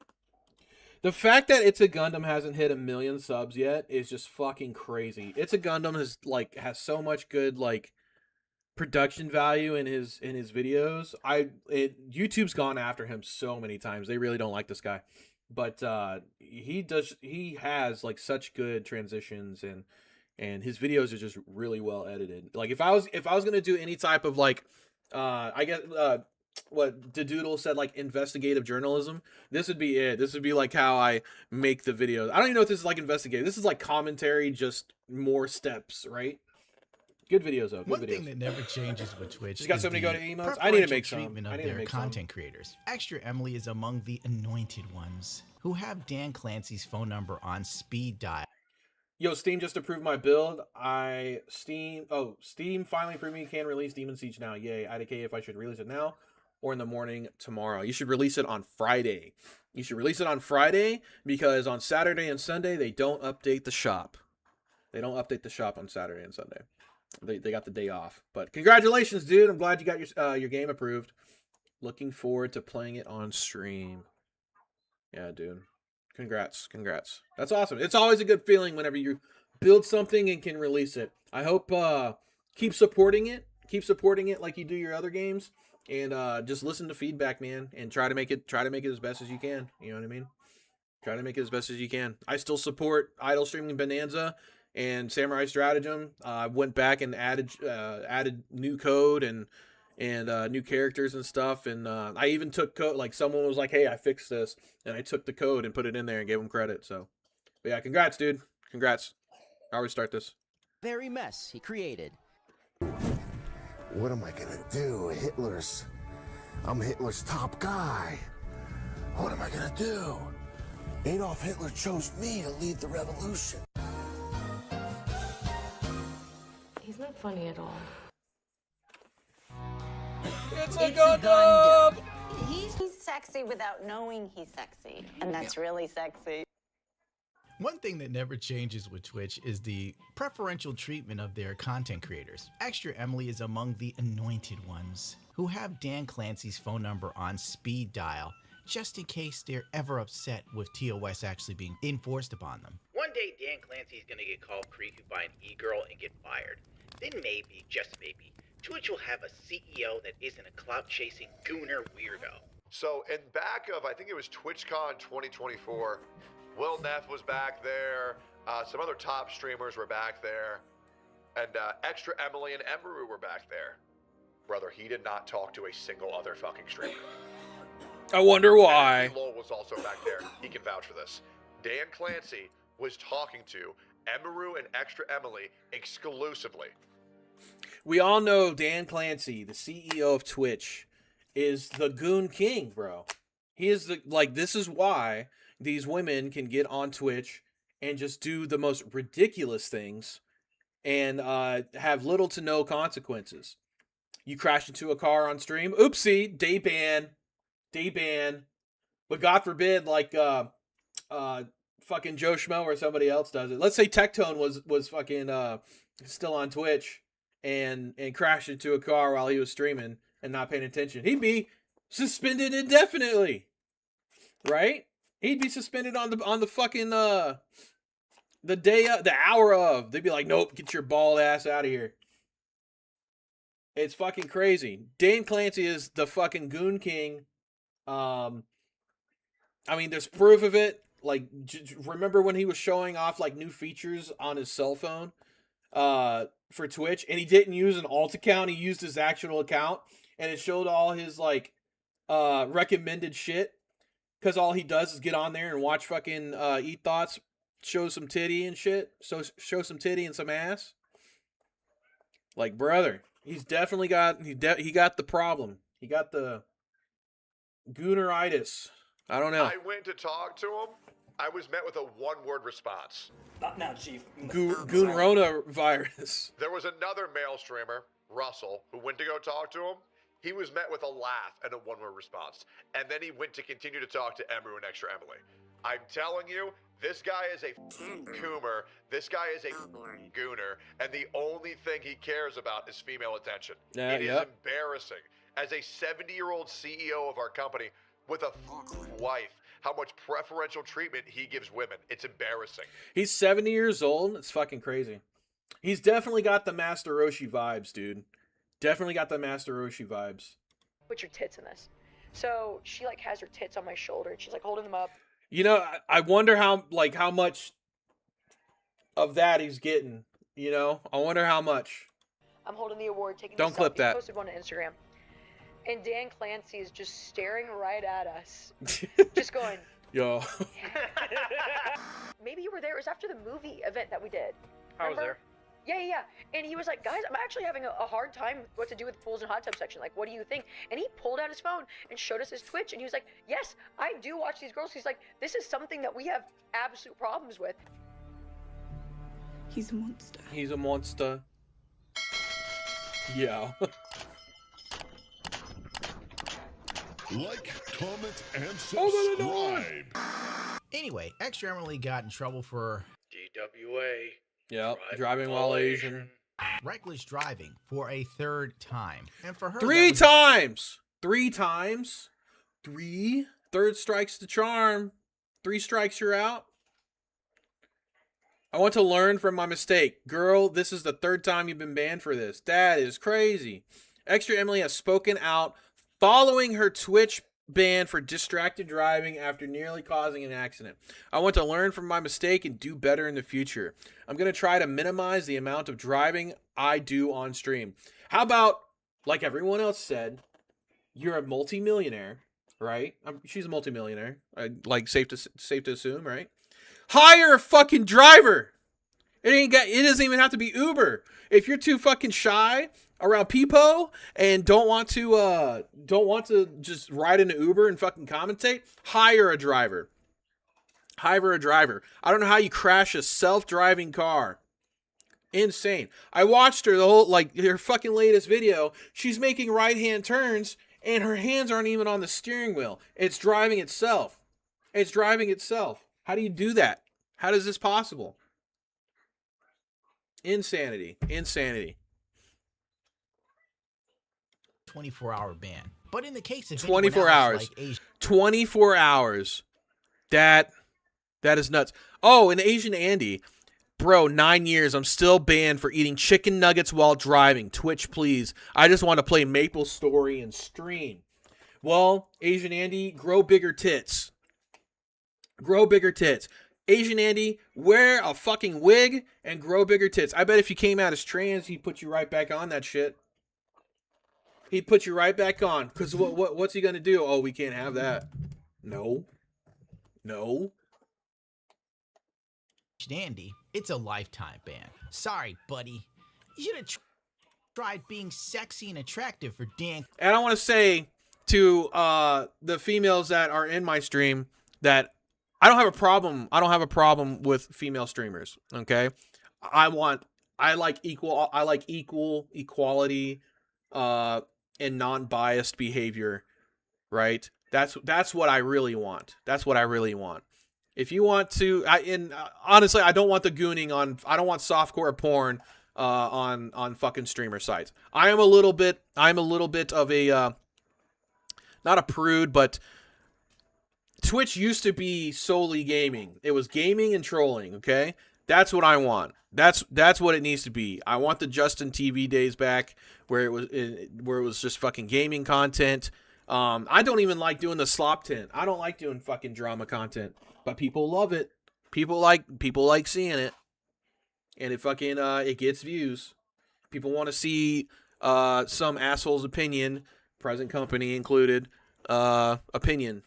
The fact that It's a Gundam hasn't hit 1 million subs yet is just fucking crazy. It's a Gundam has so much good production value in his videos. YouTube's gone after him so many times. They really don't like this guy. But he has such good transitions and his videos are just really well edited. Like if I was going to do any type of I guess what Doodle said, investigative journalism, this would be it. This would be how I make the videos. I don't even know if this is investigative. This is commentary, just more steps, right? Good videos though. Good One videos. thing that never changes with Twitch She's got is somebody the go to emotes. I need to make some. treatment I of need to their make some. content creators. Extra Emily is among the anointed ones who have Dan Clancy's phone number on speed dial. Yo, Steam just approved my build. Steam finally approved me can release Demon Siege now. Yay. IDK if I should release it now or in the morning tomorrow. You should release it on Friday. You should release it on Friday because on Saturday and Sunday they don't update the shop. They don't update the shop on Saturday and Sunday. They got the day off. But congratulations, dude. I'm glad you got your game approved. Looking forward to playing it on stream. Yeah, dude. Congrats. That's awesome. It's always a good feeling whenever you build something and can release it. I hope keep supporting it. Keep supporting it like you do your other games. And just listen to feedback, man, and try to make it as best as you can. You know what I mean? Try to make it as best as you can. I still support Idle Streaming Bonanza and Samurai Stratagem. I went back and added new code and new characters and stuff. And I even took code. Someone was like, "Hey, I fixed this," and I took the code and put it in there and gave them credit. So, but yeah, congrats, dude. Congrats. How do we start this? Very mess he created. What am I gonna do? I'm Hitler's top guy. What am I gonna do? Adolf Hitler chose me to lead the revolution. He's not funny at all. It's a Gundam! He's sexy without knowing he's sexy, and that's really sexy. One thing that never changes with Twitch is the preferential treatment of their content creators. Extra Emily is among the anointed ones who have Dan Clancy's phone number on speed dial, just in case they're ever upset with TOS actually being enforced upon them. One day Dan Clancy's gonna get called creepy by an e-girl and get fired. Then maybe, just maybe, Twitch will have a CEO that isn't a clout-chasing gooner weirdo. So in back of, I think it was TwitchCon 2024, Will Neff was back there, some other top streamers were back there, and Extra Emily and Emeru were back there. Brother, he did not talk to a single other fucking streamer. I wonder why. And Lowell was also back there. He can vouch for this. Dan Clancy was talking to Emeru and Extra Emily exclusively. We all know Dan Clancy, the CEO of Twitch, is the Goon King, bro. He is this is why these women can get on Twitch and just do the most ridiculous things and have little to no consequences. You crash into a car on stream, oopsie, day ban. But God forbid, fucking Joe Schmo or somebody else does it. Let's say Tectone was fucking still on Twitch and crashed into a car while he was streaming. and not paying attention, he'd be suspended indefinitely, right? He'd be suspended on the fucking the hour of. They'd be like, nope, get your bald ass out of here. It's fucking crazy. Dan Clancy is the fucking goon king. I mean, there's proof of it. Like, remember when he was showing off like new features on his cell phone for Twitch, and he didn't use an alt account, he used his actual account, and it showed all his like recommended shit, because all he does is get on there and watch fucking Eat Thoughts, show some titty and shit, so show some titty and some ass. Like, brother, he's definitely got he got the problem. He got the gooneritis. I don't know. I went to talk to him. I was met with a one-word response. Not now, Chief. Goonrona virus. There was another male streamer, Russell, who went to go talk to him. He was met with a laugh and a one-word response. And then he went to continue to talk to Emu and Extra Emily. I'm telling you, this guy is a coomer. This guy is a gooner. And the only thing he cares about is female attention. It is embarrassing. As a 70-year-old CEO of our company with a wife, how much preferential treatment he gives women. It's embarrassing. He's 70 years old. It's fucking crazy. He's definitely got the Master Roshi vibes, dude. Definitely got the Master Roshi vibes. Put your tits in this. So she like has her tits on my shoulder and she's like holding them up. You know, I wonder how much of that he's getting. You know, I wonder how much. I'm holding the award, taking Don't clip that. Posted one on Instagram. And Dan Clancy is just staring right at us. Just going, yo. Maybe you were there. It was after the movie event that we did. I was there. Yeah. And he was like, guys, I'm actually having a hard time with what to do with the pools and hot tub section. Like, what do you think? And he pulled out his phone and showed us his Twitch. And he was like, yes, I do watch these girls. He's like, this is something that we have absolute problems with. He's a monster. He's a monster. Yeah. Like, comment, and subscribe. Anyway, Extra Emily got in trouble for DWA. Yep, driving while Asian. Reckless driving for a third time. And for her, Three times. Third strike's the charm. 3 strikes, you're out. I want to learn from my mistake. Girl, this is the 3rd time you've been banned for this. That is crazy. Extra Emily has spoken out following her Twitch ban for distracted driving after nearly causing an accident. I want to learn from my mistake and do better in the future. I'm going to try to minimize the amount of driving I do on stream. How about, like everyone else said, you're a multimillionaire, right? She's a multimillionaire. Like safe to assume, right? Hire a fucking driver. It doesn't even have to be Uber. If you're too fucking shy around people and don't want to just ride in an Uber and fucking commentate, hire a driver. Hire a driver. I don't know how you crash a self-driving car. Insane. I watched her her fucking latest video. She's making right-hand turns and her hands aren't even on the steering wheel. It's driving itself. How do you do that? How is this possible? Insanity. 24-hour ban. But in the case of 24 hours. 24 hours. That is nuts. Oh, and Asian Andy. Bro, 9 years. I'm still banned for eating chicken nuggets while driving. Twitch, please. I just want to play Maple Story and stream. Well, Asian Andy, grow bigger tits. Asian Andy, wear a fucking wig and grow bigger tits. I bet if you came out as trans, he'd put you right back on that shit. He'd put you right back on. Because what's he going to do? Oh, we can't have that. No. Andy, it's a lifetime ban. Sorry, buddy. You should have tried being sexy and attractive for Dan. And I want to say to the females that are in my stream that I don't have a problem with female streamers. Okay, I like equality, and non-biased behavior. Right. That's what I really want. If you want to, honestly, I don't want the gooning on. I don't want softcore porn on fucking streamer sites. I'm a little bit of a not a prude, but Twitch used to be solely gaming. It was gaming and trolling, okay? That's what I want. That's what it needs to be. I want the Justin TV days back where it was just fucking gaming content. I don't even like doing the slop tent. I don't like doing fucking drama content, but people love it. People like seeing it. And it fucking it gets views. People want to see some asshole's opinion, present company included, opinion.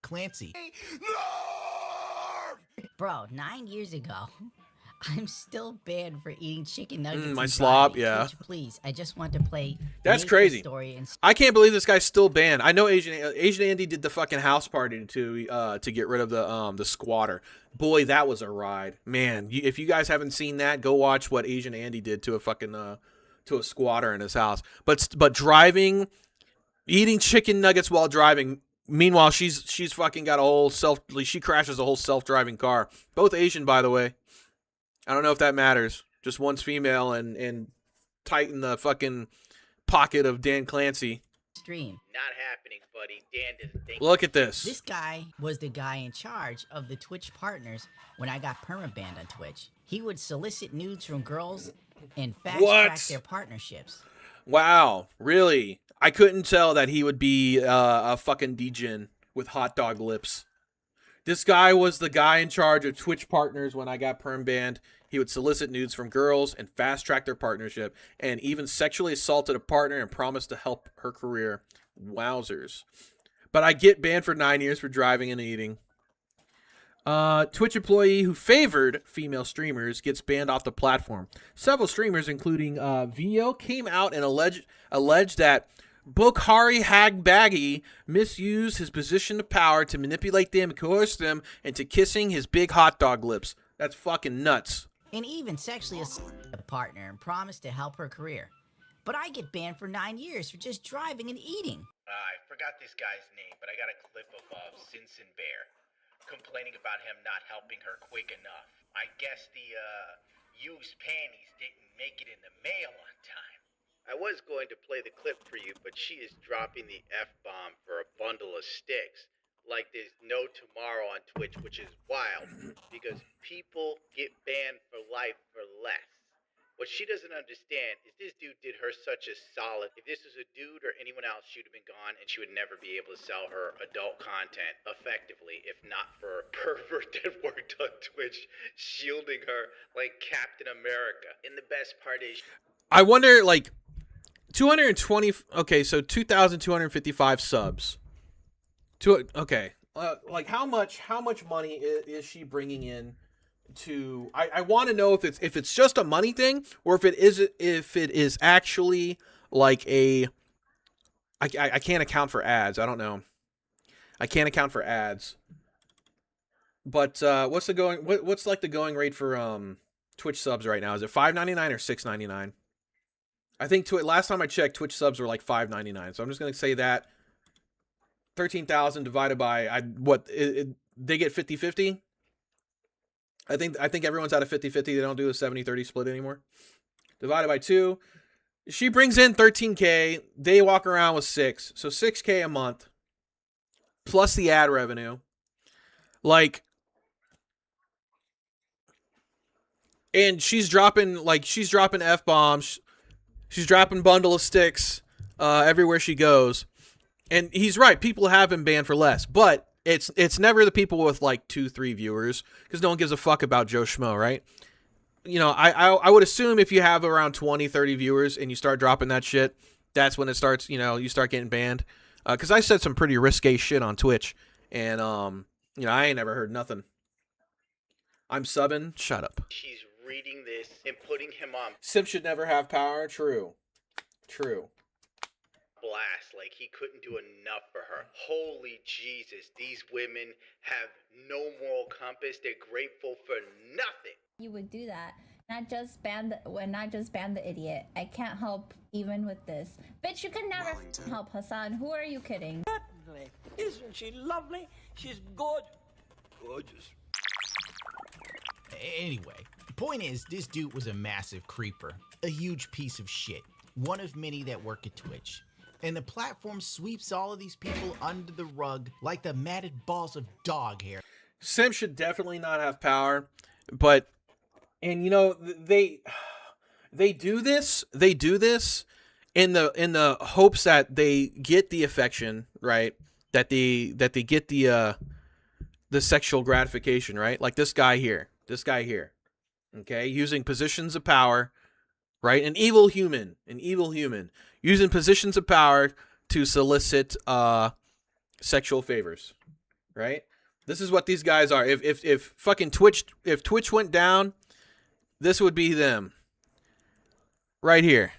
Clancy. Bro, 9 years ago, I'm still banned for eating chicken nuggets. My and slop, driving. yeah. Twitch, please, I just want to play. That's Nature's crazy. Story and I can't believe this guy's still banned. I know Asian Andy did the fucking house party to get rid of the squatter. Boy, that was a ride, man. If you guys haven't seen that, go watch what Asian Andy did to a fucking to a squatter in his house. But driving, eating chicken nuggets while driving. Meanwhile, she's fucking got a whole she crashes a whole self-driving car. Both Asian, by the way. I don't know if that matters. Just one's female and tighten the fucking pocket of Dan Clancy. Stream. Not happening, buddy. Dan doesn't think. Look at this. This guy was the guy in charge of the Twitch partners when I got permabanned on Twitch. He would solicit nudes from girls and fast-track their partnerships. Wow, really? I couldn't tell that he would be a fucking degen with hot dog lips. This guy was the guy in charge of Twitch partners when I got perm banned. He would solicit nudes from girls and fast-track their partnership, and even sexually assaulted a partner and promised to help her career. Wowzers. But I get banned for 9 years for driving and eating. Twitch employee who favored female streamers gets banned off the platform. Several streamers, including Vio, came out and alleged that Bokhari Hagbaghi misused his position of power to manipulate them, coerce them into kissing his big hot dog lips. That's fucking nuts. And even sexually assaulted a partner and promised to help her career. But I get banned for 9 years for just driving and eating. I forgot this guy's name, but I got a clip of Simpson Bear complaining about him not helping her quick enough. I guess the used panties didn't make it in the mail on time. I was going to play the clip for you, but she is dropping the F-bomb for a bundle of sticks. Like there's no tomorrow on Twitch, which is wild, because people get banned for life for less. What she doesn't understand is this dude did her such a solid. If this was a dude or anyone else, she would have been gone, and she would never be able to sell her adult content effectively, if not for a pervert that worked on Twitch, shielding her like Captain America. And the best part is, I wonder, like, 220. Okay, so 2,255 subs. Okay, like how much money is she bringing in? To I want to know if it's just a money thing or if it is actually like a I can't account for ads. I don't know. I can't account for ads. But what's like the going rate for Twitch subs right now? Is it $5.99 or $6.99? I think last time I checked, Twitch subs were like $5.99. So I'm just gonna say that 13,000 divided by they get 50-50. I think everyone's at a 50-50. They don't do a 70-30 split anymore. Divided by 2. She brings in 13K. They walk around with 6. So 6K a month. Plus the ad revenue. Like. And she's dropping F-bombs. She's dropping bundle of sticks everywhere she goes. And he's right. People have been banned for less. But it's never the people with like 2-3 viewers, because no one gives a fuck about Joe Schmo, right? You know, I would assume if you have around 20-30 viewers and you start dropping that shit, that's when it starts, you start getting banned. Because I said some pretty risque shit on Twitch, and I ain't never heard nothing. I'm subbing. Shut up. she's reading this and putting him on Simp should never have power. True. blast like he couldn't do enough for her. Holy Jesus, these women have no moral compass. They're grateful for nothing. You would do that. Not just ban the idiot. I can't help even with this. Bitch, you could never help Hassan. Who are you kidding? Certainly. Isn't she lovely? She's good. Gorgeous. Anyway, Point is, this dude was a massive creeper, a huge piece of shit, one of many that work at Twitch. And the platform sweeps all of these people under the rug like the matted balls of dog hair. Sim should definitely not have power, but, and you know, they do this in the hopes that they get the affection, right? That they get the sexual gratification, right? Like this guy here, okay, using positions of power, right? An evil human using positions of power to solicit sexual favors, right? This is what these guys are. If fucking Twitch went down, this would be them. Right here.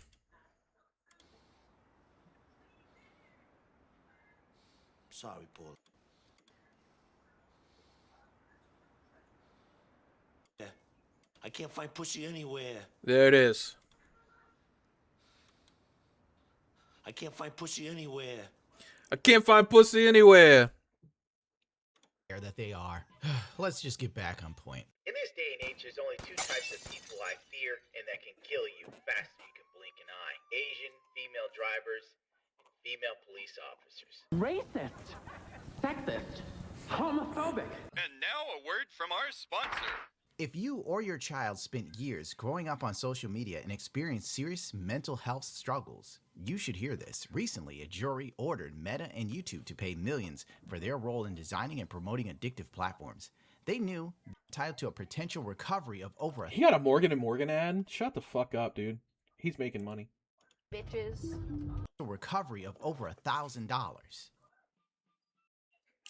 Sorry, Paul. I can't find pussy anywhere. There it is. I can't find pussy anywhere. I can't find pussy anywhere. That they are. Let's just get back on point. In this day and age, there's only two types of people I fear and that can kill you faster than you can blink an eye. Asian female drivers, female police officers. Racist, sexist, homophobic. And now a word from our sponsor. If you or your child spent years growing up on social media and experienced serious mental health struggles, you should hear this. Recently, a jury ordered Meta and YouTube to pay millions for their role in designing and promoting addictive platforms. They knew tied to a potential recovery of over He got a Morgan & Morgan ad? Shut the fuck up, dude. He's making money. Bitches. A recovery of over $1,000.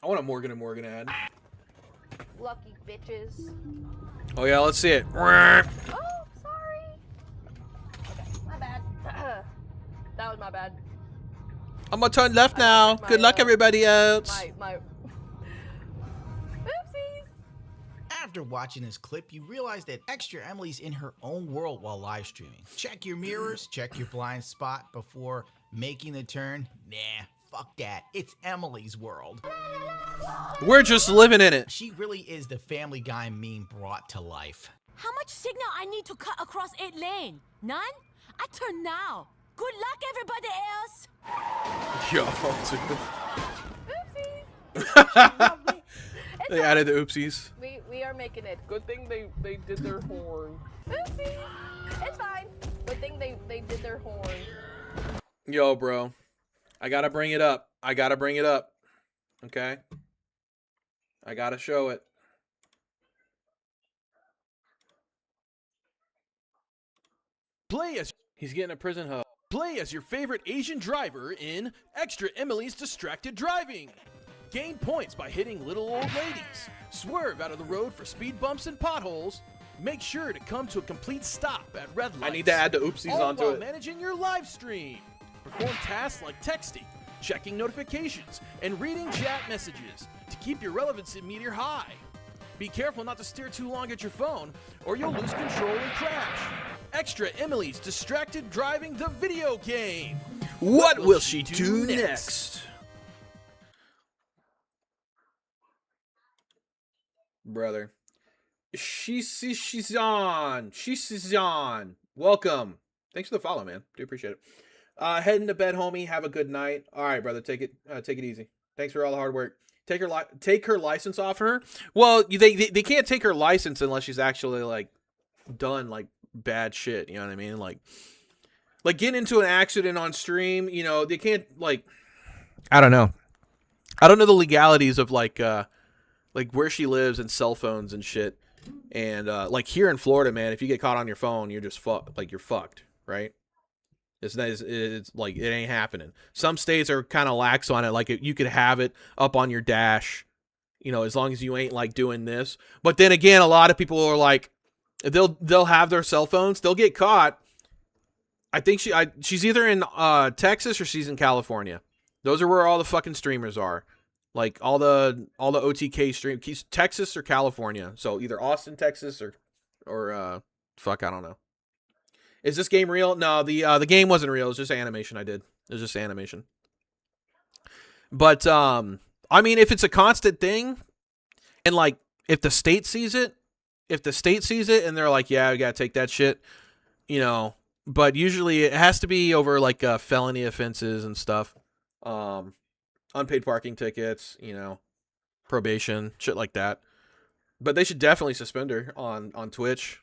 I want a Morgan & Morgan ad. Lucky bitches. Oh yeah, let's see it. Oh, sorry. Okay, my bad. That was my bad. I'm gonna turn left now. Good luck, everybody else. My. Oopsies. After watching this clip, you realize that Extra Emily's in her own world while live streaming. Check your mirrors, check your blind spot before making the turn. Nah, fuck that. It's Emily's world. We're just living in it. She really is the Family Guy meme brought to life. How much signal I need to cut across 8 lane? None? I turn now. Good luck, everybody else. Yo, dude. They added the oopsies. We are making it. Good thing they did their horn. Oopsies. It's fine. Good thing they did their horn. Yo, bro. I gotta bring it up. Okay? I gotta show it. Play as He's getting a prison hug. Play as your favorite Asian driver in Extra Emily's Distracted Driving. Gain points by hitting little old ladies. Swerve out of the road for speed bumps and potholes. Make sure to come to a complete stop at red lights. I need to add the oopsies all onto while it. Managing your live stream. Perform tasks like texting, checking notifications, and reading chat messages to keep your relevancy meter high. Be careful not to stare too long at your phone, or you'll lose control and crash. Extra Emily's Distracted Driving, the video game. What will she do next? Brother. She's on. Welcome. Thanks for the follow, man. Do appreciate it. Heading to bed, homie. Have a good night. All right, brother. Take it easy. Thanks for all the hard work. Take her license off her. Well, they can't take her license unless she's actually like done like bad shit. You know what I mean? Like getting into an accident on stream. You know, they can't like. I don't know the legalities of like where she lives and cell phones and shit. And like here in Florida, man, if you get caught on your phone, you're just fucked. Like you're fucked, right? It's like it ain't happening. Some states are kind of lax on it. Like you could have it up on your dash, you know, as long as you ain't like doing this. But then again, a lot of people are like, they'll have their cell phones, they'll get caught. I think she's either in Texas or she's in California. Those are where all the fucking streamers are. Like all the OTK stream, Texas or California. So either Austin, Texas, or fuck, I don't know. Is this game real? No, the game wasn't real. It was just animation I did. It was just animation. But I mean, if it's a constant thing, and like if the state sees it, if the state sees it and they're like, yeah, we gotta take that shit, you know. But usually it has to be over like felony offenses and stuff, unpaid parking tickets, you know, probation, shit like that. But they should definitely suspend her on Twitch.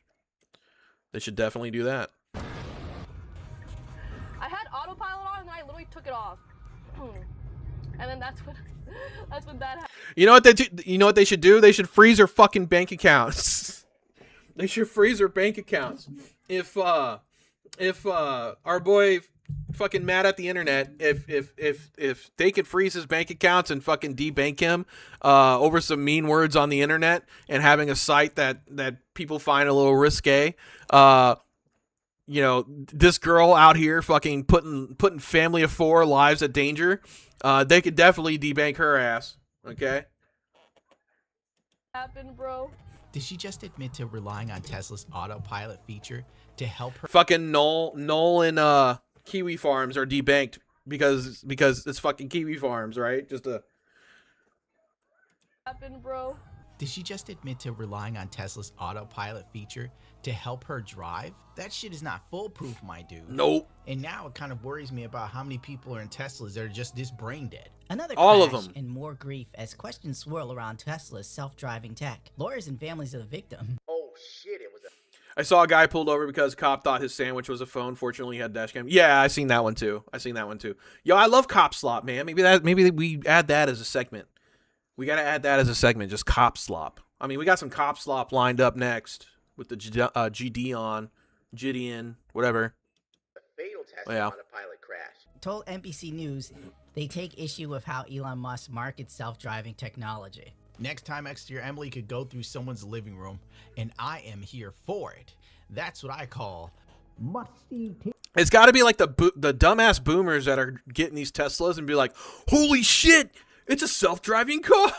They should definitely do that. I had autopilot on and then I literally took it off. And then that's when that happened. You know what you know what they should do? They should freeze her fucking bank accounts. They should freeze her bank accounts. If our boy fucking mad at the internet, if they could freeze his bank accounts and fucking debank him over some mean words on the internet and having a site that people find a little risque, you know, this girl out here fucking putting family of 4 lives at danger, they could definitely debank her ass. Okay. Happened, bro. Did she just admit to relying on Tesla's autopilot feature to help her? Fucking Knoll and Kiwi Farms are debanked because it's fucking Kiwi Farms, right? Just a happened, bro. Did she just admit to relying on Tesla's autopilot feature to help her drive? That shit is not foolproof, my dude. Nope. And now it kind of worries me about how many people are in Teslas that are just this brain dead. Another all crash of them. and more grief as questions swirl around Tesla's self-driving tech. Lawyers and families of the victim. Oh shit, it was a... I saw a guy pulled over because a cop thought his sandwich was a phone. Fortunately, he had dash cam. Yeah, I seen that one too. Yo, I love cop slop, man. Maybe we add that as a segment. We gotta add that as a segment, just cop slop. I mean, we got some cop slop lined up next with the JiDion, whatever. A fatal test Yeah. on a pilot crash. Told NBC News they take issue with how Elon Musk markets self-driving technology. Next time Extra Emily could go through someone's living room, and I am here for it. That's what I call must-see. It's got to be like the dumbass boomers that are getting these Teslas and be like, holy shit, it's a self-driving car.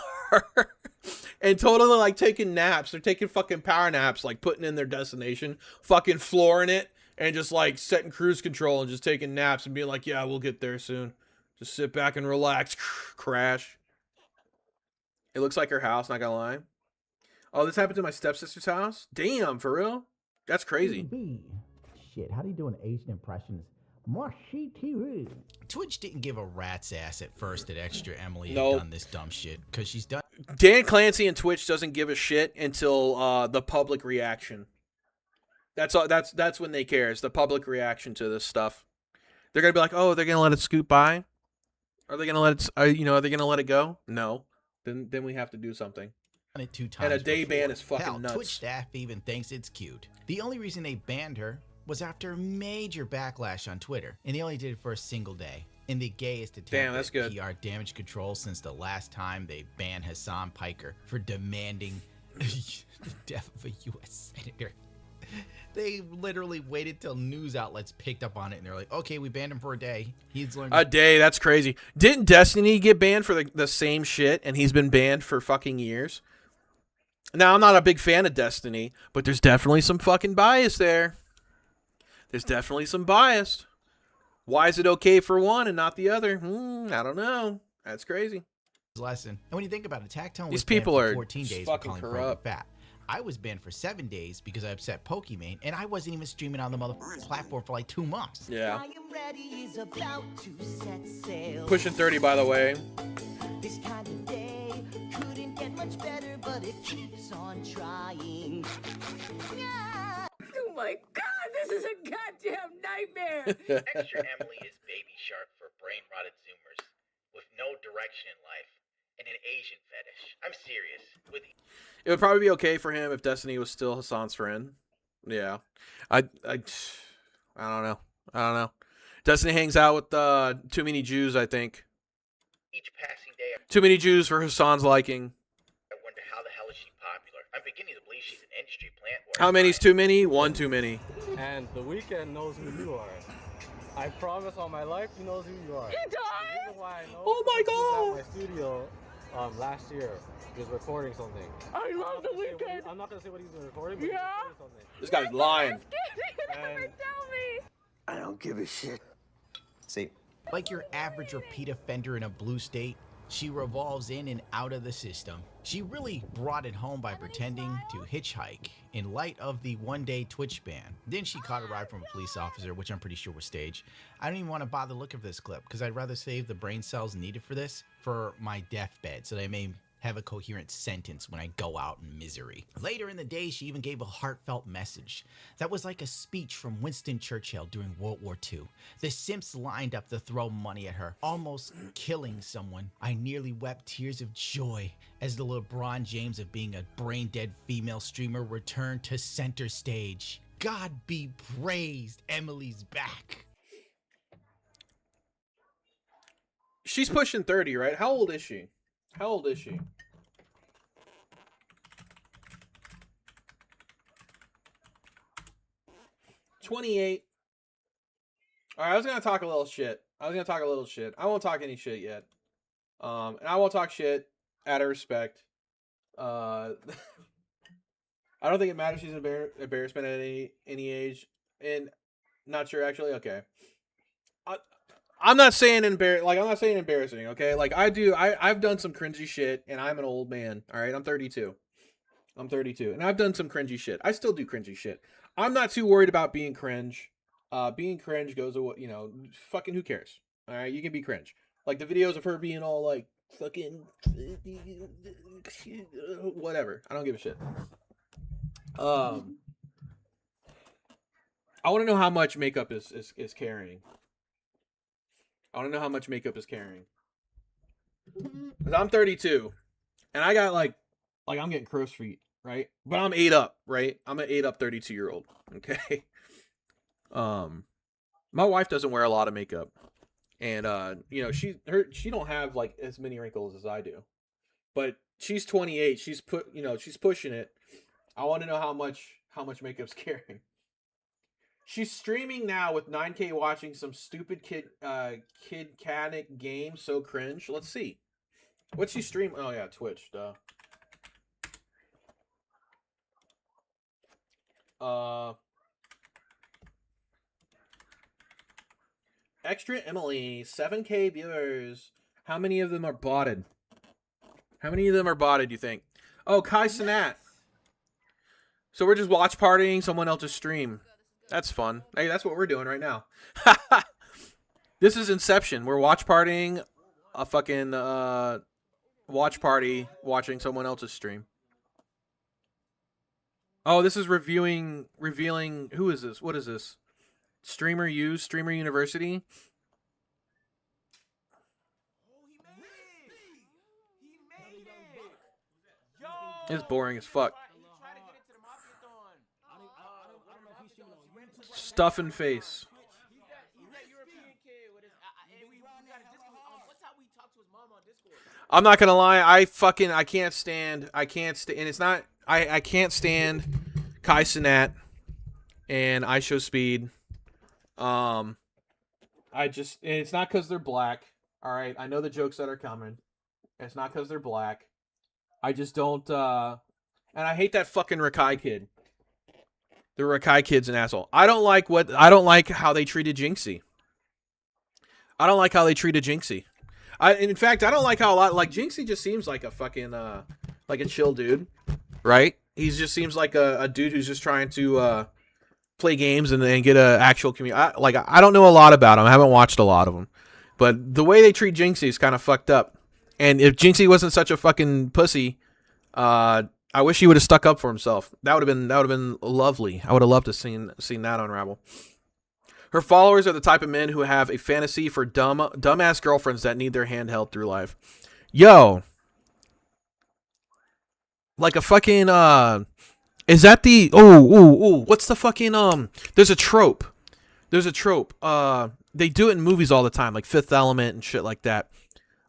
And totally like taking naps. They're taking fucking power naps, like putting in their destination, fucking flooring it, and just like setting cruise control and just taking naps and being like, yeah, we'll get there soon. Just sit back and relax. Crash. It looks like her house, not gonna lie. Oh, this happened to my stepsister's house? Damn, for real? That's crazy. Shit, how do you do an Asian impression? Must-see TV. Twitch didn't give a rat's ass at first that Extra Emily had done this dumb shit, because she's done. Dan Clancy and Twitch doesn't give a shit until the public reaction. That's when they care. It's the public reaction to this stuff. They're gonna be like, oh, they're gonna let it scoot by. Are they gonna let it? Are they gonna let it go? No. Then we have to do something. It 2 times. And a day ban is fucking Hell, nuts. Twitch staff even thinks it's cute. The only reason they banned her was after major backlash on Twitter, and they only did it for a single day. In the gayest attempt at PR damage control since the last time they banned Hassan Piker for demanding the death of a U.S. senator. They literally waited till news outlets picked up on it, and they're like, okay, we banned him for a day. He's learned a day. That's crazy. Didn't Destiny get banned for the same shit, and he's been banned for fucking years? Now, I'm not a big fan of Destiny, but there's definitely some fucking bias there. There's definitely some bias. Why is it okay for one and not the other? I don't know. That's crazy. lesson. And when you think about it, Tactone These was people banned are for 14 days for fucking calling Frank corrupt. fat. I was banned for 7 days because I upset Pokimane, and I wasn't even streaming on the platform for like 2 months. Yeah. I am ready is about to set sail. Pushing 30, by the way. This kind of day couldn't get much better, but it keeps on trying. Yeah. Oh my god, this is a goddamn nightmare! Extra Emily is Baby Shark for brain-rotted Zoomers with no direction in life and an Asian fetish. I'm serious. With It would probably be okay for him if Destiny was still Hassan's friend. Yeah. I don't know. Destiny hangs out with too many Jews, I think. each passing day, Too many Jews for Hassan's liking. I wonder how the hell is she popular. I'm beginning to believe she's an industry plant. How many's too many? One too many. And The Weeknd knows who you are. I promise on my life, he knows who you are. He does? The reason why I know Oh my is he was God. at my studio last year. He was recording something. I love The Weeknd. I'm not gonna say what he's been recording, but Yeah? he's recording something. This guy's lying. Never tell me. I don't give a shit. See, like your average repeat offender in a blue state, she revolves in and out of the system, She really brought it home by pretending to hitchhike in light of the one-day Twitch ban. Then she caught a ride from a police officer, which I'm pretty sure was staged. I don't even want to bother looking for this clip because I'd rather save the brain cells needed for this for my deathbed so that I may have a coherent sentence when I go out in misery. Later in the day, she even gave a heartfelt message that was like a speech from Winston Churchill during World War II. The simps lined up to throw money at her, almost killing someone. I nearly wept tears of joy as the LeBron James of being a brain-dead female streamer returned to center stage. God be praised, Emily's back. She's pushing 30, right? How old is she? How old is she? $28. All right, I was gonna talk a little shit. I won't talk any shit yet. And I won't talk shit out of respect. I don't think it matters. She's an embarrassment at any age, and not sure actually. Okay, I'm not saying embarrassing. Okay, like I've done some cringy shit, and I'm an old man. All right, I'm 32, and I've done some cringy shit. I still do cringy shit. I'm not too worried about being cringe. Being cringe goes away. You know, fucking who cares? All right, you can be cringe. Like the videos of her being all like fucking whatever. I don't give a shit. I want to know how much makeup is carrying. I want to know how much makeup is carrying. Cause I'm 32, and I got like I'm getting crow's feet, right? But I'm 8 up, right? I'm an 8 up 32-year-old. Okay. My wife doesn't wear a lot of makeup, and you know she don't have like as many wrinkles as I do, but she's 28. She's pushing it. I want to know how much makeup's carrying. She's streaming now with 9K watching some stupid kid canic game. So cringe. Let's see. What's she stream? Oh yeah, Twitch. Duh. Extra Emily, 7K viewers. How many of them are botted? You think? Oh, Kai Sinat. So we're just watch partying someone else's stream. That's fun. Hey, that's what we're doing right now. This is Inception. We're watch partying a fucking watch party watching someone else's stream. Oh, this is revealing. Who is this? What is this? Streamer University. It's boring as fuck. Stuff in face. I'm not gonna lie. I can't stand. And it's not. I can't stand Kai Sinat and IShowSpeed. And it's not because they're black. All right, I know the jokes that are coming. It's not because they're black. I just don't. And I hate that fucking Rakai kid. The Rakai kid's an asshole. I don't like how they treated Jinxie. In fact, I don't like how Jinxie just seems like a fucking like a chill dude, right? He just seems like a dude who's just trying to play games and get an actual community. I don't know a lot about him. I haven't watched a lot of them, but the way they treat Jinxie is kind of fucked up. And if Jinxie wasn't such a fucking pussy, I wish he would have stuck up for himself. That would have been lovely. I would have loved to seen that unravel. Her followers are the type of men who have a fantasy for dumbass girlfriends that need their hand held through life. Yo, like a fucking is that the what's the fucking There's a trope. They do it in movies all the time, like Fifth Element and shit like that.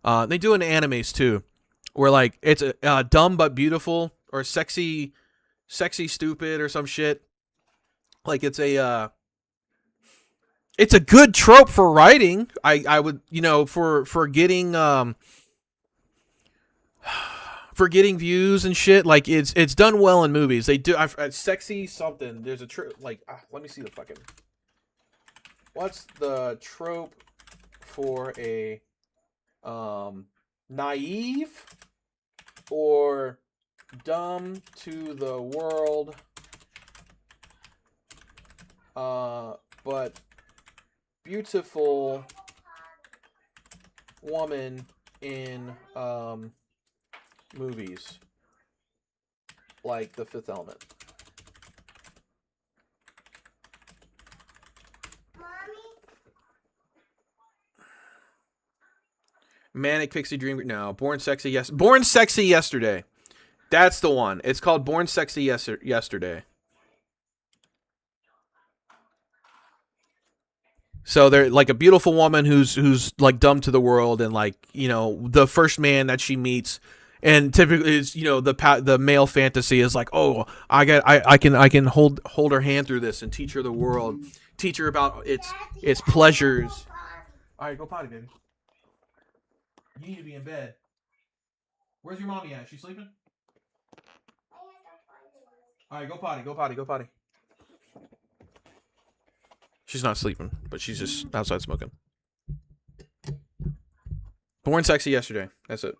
They do it in animes too, where like it's a dumb but beautiful or sexy stupid or some shit. Like it's a good trope for writing. I would, for getting views and shit. Like it's done well in movies. They do sexy something. There's a trope. Like let me see the fucking. What's the trope for a naive or dumb to the world, but beautiful woman in movies like The Fifth Element. Manic Pixie Dream. No, Born Sexy. Yes, Born Sexy Yesterday. That's the one. It's called Born Sexy Yesterday. So they're like a beautiful woman who's like dumb to the world, and like, you know, the first man that she meets, and typically is, you know, the male fantasy is like, oh, I can hold her hand through this and teach her the world, teach her about its pleasures. All right, go potty, baby. You need to be in bed. Where's your mommy at? She sleeping? All right, go potty, go potty, go potty. She's not sleeping, but she's just outside smoking. Born Sexy Yesterday. That's it.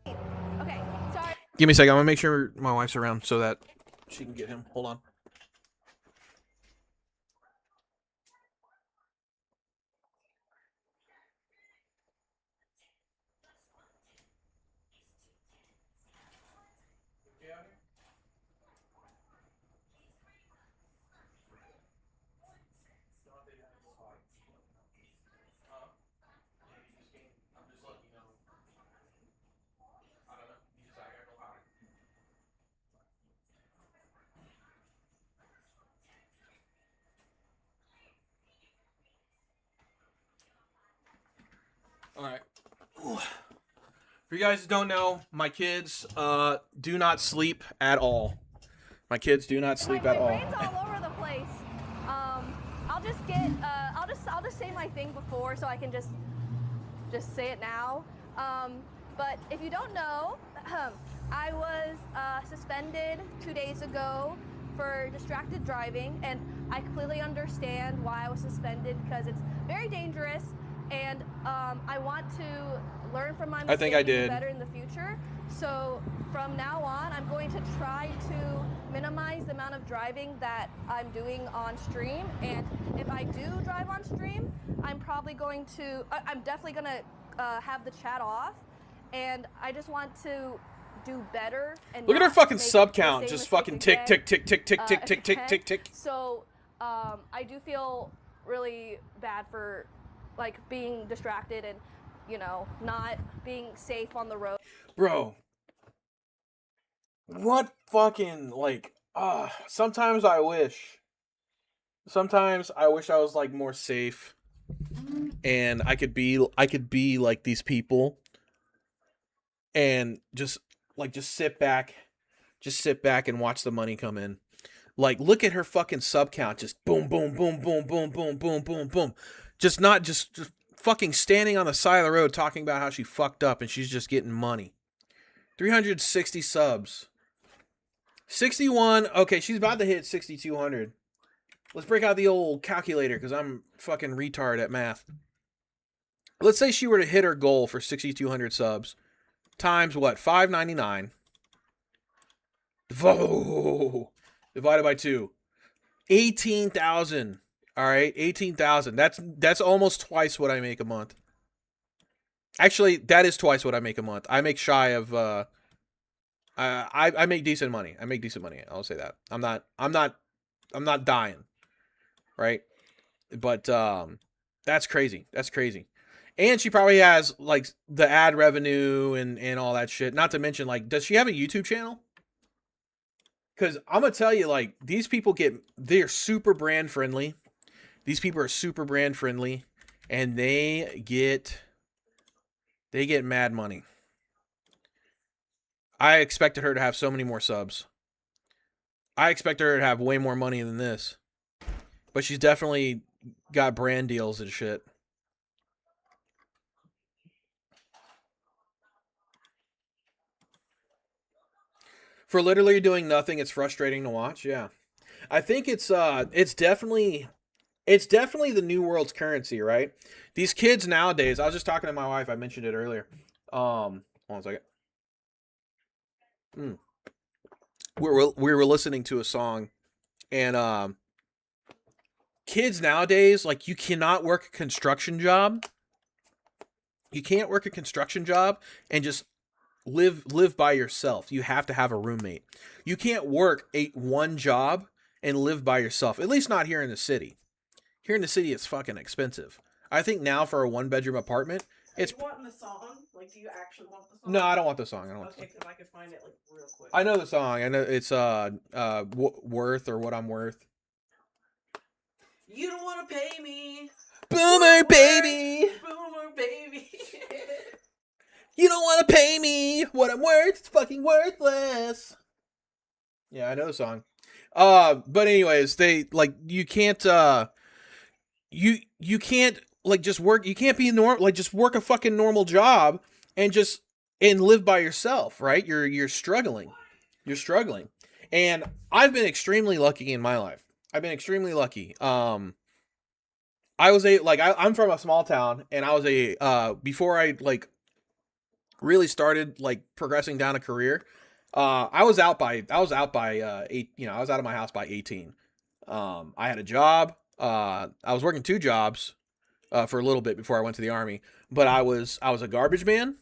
Okay, sorry. Give me a second. I'm going to make sure my wife's around so that she can get him. Hold on. All right. For you guys who don't know, my kids do not sleep at all. My kids do not sleep at all. My brain's all over the place. I'll just get. I'll just say my thing before, so I can just say it now. But if you don't know, I was suspended 2 days ago for distracted driving, and I clearly understand why I was suspended, because it's very dangerous. And I want to learn from my mistakes. I think I did. And do better in the future. So from now on, I'm going to try to minimize the amount of driving that I'm doing on stream. And if I do drive on stream, I'm probably going to. I'm definitely going to have the chat off. And I just want to do better. And look at her not fucking make sub the count, same just mistake fucking tick, again, tick, tick, tick, tick, tick, tick, tick, tick, tick. So I do feel really bad for like being distracted and, you know, not being safe on the road. Bro. What fucking, like, sometimes I wish I was like more safe and I could be like these people and just sit back and watch the money come in. Like, look at her fucking sub count, just boom, boom, boom, boom, boom, boom, boom, boom, boom. Just fucking standing on the side of the road talking about how she fucked up and she's just getting money. 360 subs. 61. Okay, she's about to hit 6,200. Let's break out the old calculator because I'm fucking retard at math. Let's say she were to hit her goal for 6,200 subs. Times what? $5.99. Whoa. Divided by 2. 18,000. All right, 18,000. That's almost twice what I make a month. Actually, that is twice what I make a month. I make shy of I make decent money. I make decent money. I'll say that. I'm not dying. Right? But that's crazy. That's crazy. And she probably has like the ad revenue and all that shit. Not to mention, like, does she have a YouTube channel? Because I'm gonna tell you, like, these people they're super brand friendly. These people are super brand friendly, and they get mad money. I expected her to have so many more subs. I expected her to have way more money than this. But she's definitely got brand deals and shit. For literally doing nothing, it's frustrating to watch. Yeah. I think it's definitely the new world's currency, right? These kids nowadays, I was just talking to my wife, I mentioned it earlier. Hold on a second. We were listening to a song, and kids nowadays, like, you cannot work a construction job. You can't work a construction job and just live by yourself. You have to have a roommate. You can't work one job and live by yourself. At least not here in the city. Here in the city, it's fucking expensive. I think now for a 1-bedroom apartment, it's. You wanting the song? Like, do you actually want the song? No, I don't want the song. Okay, because I can find it like real quick. I know the song. I know it's Worth or What I'm Worth. You don't want to pay me. Boomer baby. Boomer baby. You don't want to pay me what I'm worth. It's fucking worthless. Yeah, I know the song. But anyways, they like you can't you can't like just work. You can't be normal. Like just work a fucking normal job and live by yourself, right? You're struggling. You're struggling. And I've been extremely lucky in my life. I've been extremely lucky. I'm from a small town, and I was before I like really started like progressing down a career, I was out by 8, I was out of my house by 18. I had a job. I was working 2 jobs for a little bit before I went to the army, but I was a garbage man.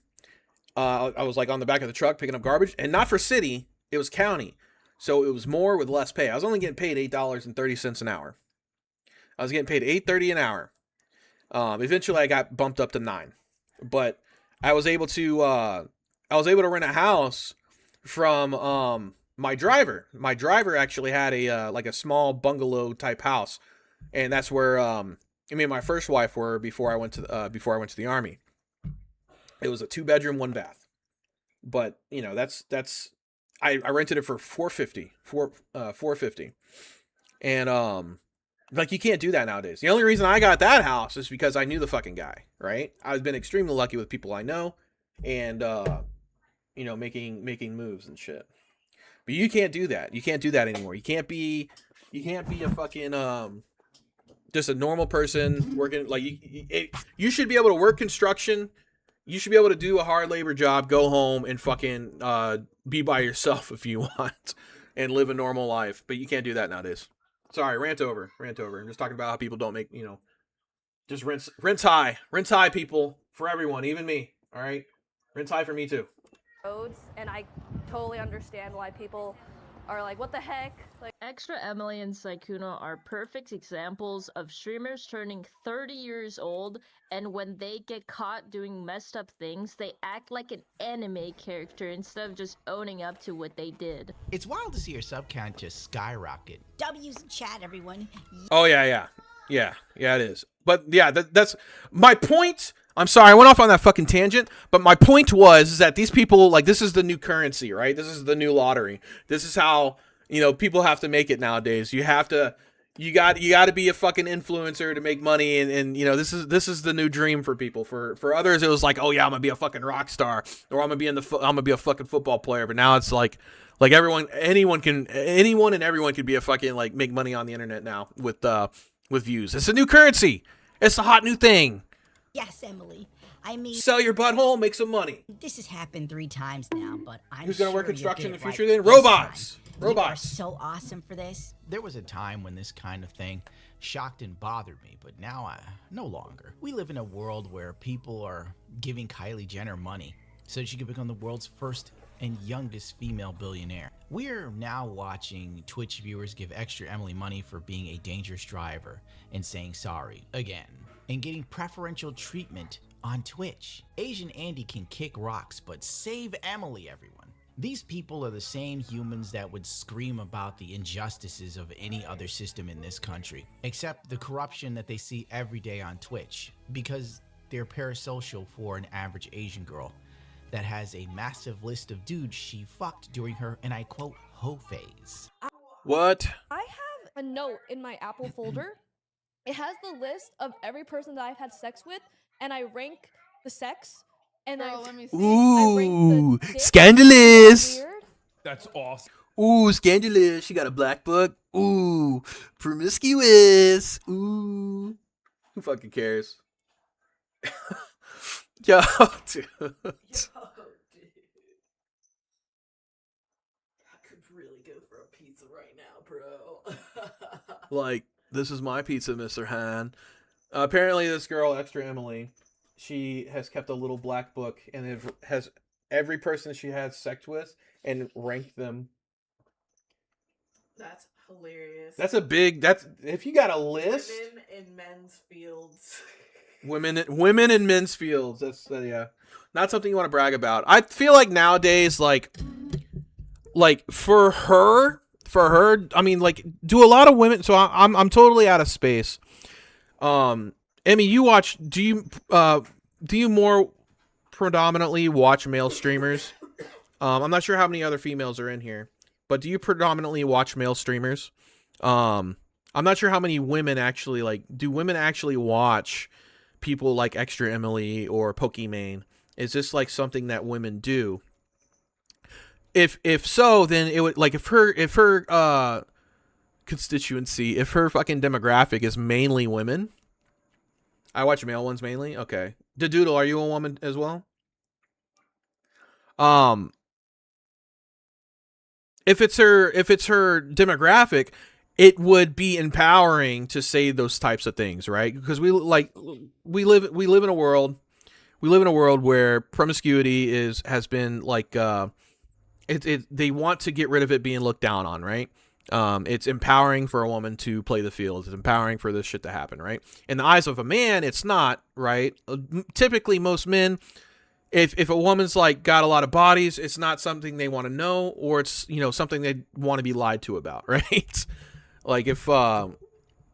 I was like on the back of the truck picking up garbage, and not for city, it was county. So it was more with less pay. I was only getting paid $8.30 an hour. I was getting paid $8.30 an hour. Eventually I got bumped up to $9, but I was able to rent a house from my driver. My driver actually had a small bungalow type house, and that's where me and my first wife were before I went to the army. It was a 2-bedroom, 1 bath, but you know I rented it for $450, and like you can't do that nowadays. The only reason I got that house is because I knew the fucking guy, right? I've been extremely lucky with people I know, and making moves and shit. But you can't do that. You can't do that anymore. You can't be a fucking just a normal person working like you should be able to work construction. You should be able to do a hard labor job, go home, and fucking be by yourself if you want, and live a normal life. But you can't do that nowadays. Sorry, rant over. I'm just talking about how people don't make, just rinse high, people, for everyone, even me. All right, rinse high for me too. Roads, and I totally understand why people are like, what the heck? Like, Extra Emily and Sykkuno are perfect examples of streamers turning 30 years old, and when they get caught doing messed up things, they act like an anime character instead of just owning up to what they did. It's wild to see your sub count just skyrocket. W's in chat, everyone. Oh yeah, it is. But yeah, that's my point. I'm sorry, I went off on that fucking tangent, but my point is that these people, like, this is the new currency, right? This is the new lottery. This is how, people have to make it nowadays. You got to be a fucking influencer to make money, and this is the new dream for people. For others, it was like, oh yeah, I'm gonna be a fucking rock star, or I'm gonna be a fucking football player. But now it's like anyone and everyone can be a fucking, like, make money on the internet now with views. It's a new currency. It's a hot new thing. Yes, Emily. I mean, sell your butthole, make some money. This has happened 3 times now, but I'm Who's gonna work sure construction in you'll the get future it then? right Robots. this time. Robots. You are so awesome for this. There was a time when this kind of thing shocked and bothered me, but now no longer. We live in a world where people are giving Kylie Jenner money so that she could become the world's first and youngest female billionaire. We're now watching Twitch viewers give Extra Emily money for being a dangerous driver and saying sorry again, and getting preferential treatment on Twitch. Asian Andy can kick rocks, but save Emily, everyone. These people are the same humans that would scream about the injustices of any other system in this country, except the corruption that they see every day on Twitch, because they're parasocial for an average Asian girl that has a massive list of dudes she fucked during her, and I quote, hoe phase. What? I have a note in my Apple folder. It has the list of every person that I've had sex with, and I rank the sex, and let me see. Ooh, scandalous. That's awesome. Ooh, scandalous. She got a black book. Ooh, promiscuous. Ooh, who fucking cares? Yo, dude. Yo, dude. I could really go for a pizza right now, bro. Like, this is my pizza, Mr. Han. Apparently, this girl, Extra Emily, she has kept a little black book and it has every person she had sex with and ranked them. That's hilarious. That's a big. That's if you got a list. Women in men's fields. Women in men's fields. That's yeah, not something you want to brag about. I feel like nowadays, like for her, I mean, like, do a lot of women. So I'm totally out of space. Emmy, you watch? Do you more predominantly watch male streamers? I'm not sure how many other females are in here, but do you predominantly watch male streamers? I'm not sure how many women actually like. Do women actually watch people like Extra Emily or Pokimane? Is this like something that women do? If so, then it would, like, if her constituency, if her fucking demographic is mainly women. I watch male ones mainly. Okay. Doodle, are you a woman as well? If it's her demographic, it would be empowering to say those types of things, right? Because we live in a world where promiscuity has been like they want to get rid of it being looked down on, right? It's empowering for a woman to play the field. It's empowering for this shit to happen, right? In the eyes of a man, it's not, right? Typically, most men, if a woman's like got a lot of bodies, it's not something they want to know, or it's, you know, something they want to be lied to about, right? Like if I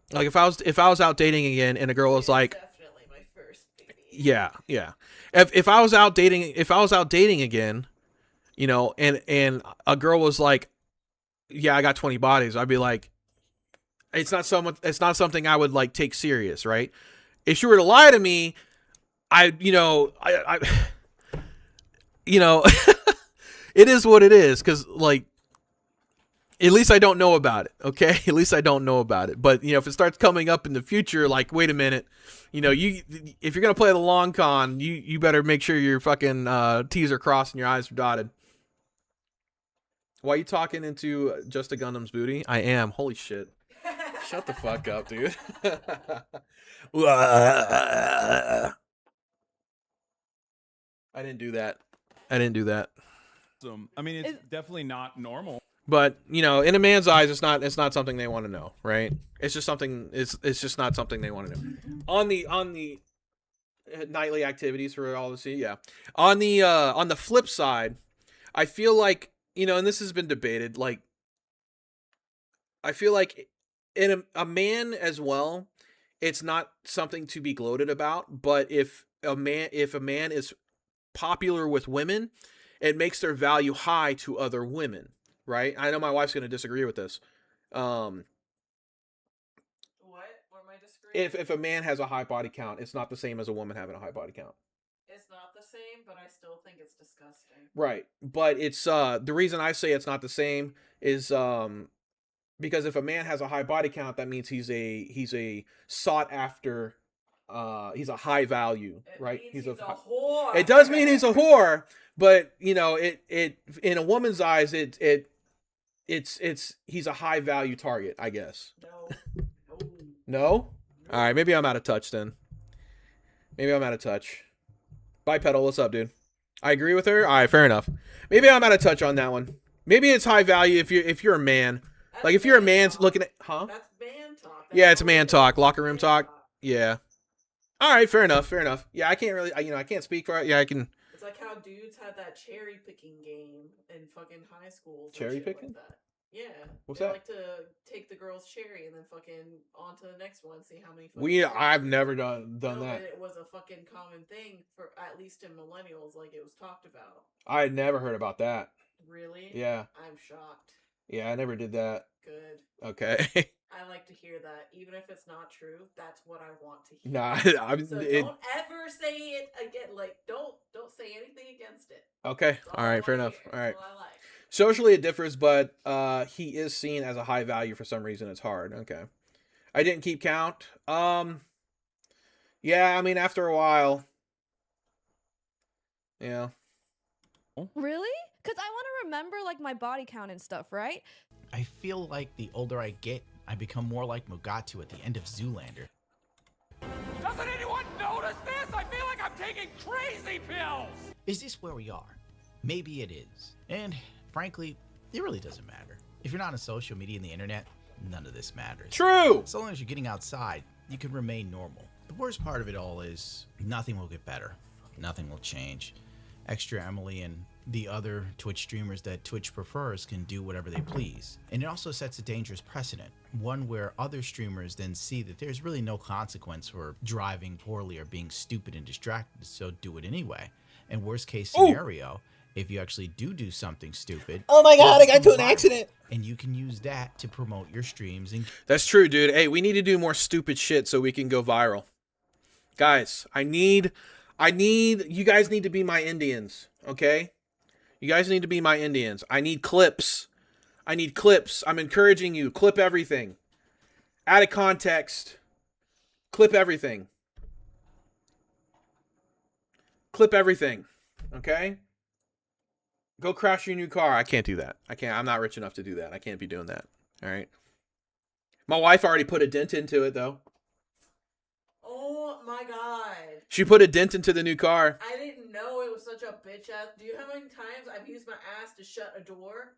was out dating again and a girl was like, Definitely my first baby. yeah. If I was out dating again, you know, and a girl was like, yeah, I got 20 bodies, I'd be like, it's not something I would like take serious, right? If she were to lie to me, I it is what it is, because, like, at least I don't know about it, okay? At least I don't know about it. But, you know, if it starts coming up in the future, like, wait a minute, you know, if you're gonna play the long con, you better make sure your fucking T's are crossed and your I's are dotted. Why are you talking into Just a Gundam's booty? I am. Holy shit. Shut the fuck up, dude. I didn't do that. I mean, it's definitely not normal. But, you know, in a man's eyes, it's not something they want to know, right? It's just something. It's just not something they want to know. On the nightly activities for all to see, yeah. On the flip side, I feel like, you know, and this has been debated, like, I feel like in a man as well, it's not something to be gloated about. But if a man is popular with women, it makes their value high to other women, right? I know my wife's going to disagree with this. What am I disagreeing? If a man has a high body count, it's not the same as a woman having a high body count. It's not the same, but I still think it's disgusting. Right. But it's the reason I say it's not the same is because if a man has a high body count, that means he's a sought after, he's a high value, right? He's a whore. It does mean he's a whore, but, you know, it in a woman's eyes, it's he's a high value target, I guess. No? All right, maybe I'm out of touch then. Bipedal, what's up, dude? I agree with her. All right, fair enough. Maybe I'm out of touch on that one. Maybe it's high value if you're a man. Like, if you're a man looking at, huh? That's man talk. Yeah, it's man talk, locker room talk. Yeah. All right, fair enough. Yeah, I can't really, I can't speak for it. Yeah, I can. It's like how dudes had that cherry picking game in fucking high schools. Cherry picking? Like that. Yeah. What's they that? like to take the girl's cherry and then fucking on to the next one, see how many. I've never done that. It was a fucking common thing for, at least in millennials, like it was talked about. I had never heard about that. Really? Yeah. I'm shocked. Yeah, I never did that. Good. Okay. I like to hear that, even if it's not true. That's what I want to hear. Nah, don't ever say it again. Like, don't say anything against it. Okay. All right. Fair enough. All right. Socially, it differs, but he is seen as a high value for some reason. It's hard. Okay. I didn't keep count. Yeah. I mean, after a while, Yeah. Really? Because I want to remember like my body count and stuff, right? I feel like the older I get, I become more like Mugatu at the end of Zoolander. Doesn't anyone notice this? I feel like I'm taking crazy pills! Is this where we are? Maybe it is. And frankly, it really doesn't matter. If you're not on social media and the internet, none of this matters. True! So long as you're getting outside, you can remain normal. The worst part of it all is nothing will get better. Nothing will change. Extra Emily and the other Twitch streamers that Twitch prefers can do whatever they please. And it also sets a dangerous precedent, one where other streamers then see that there's really no consequence for driving poorly or being stupid and distracted, so do it anyway. And worst case scenario, if you actually do something stupid, oh my god, I got into an accident, and you can use that to promote your streams. And that's true, dude. Hey, we need to do more stupid shit so we can go viral. Guys, I need you guys need to be my Indians, okay? You guys need to be my Indians. I need clips. I need clips. I'm encouraging you. Clip everything. Out of context. Clip everything. Clip everything. Okay? Go crash your new car. I can't do that. I can't. I'm not rich enough to do that. I can't be doing that. All right? My wife already put a dent into it, though. Oh my god. She put a dent into the new car. I didn't know it was such a bitch ass. Do you know how many times I've used my ass to shut a door?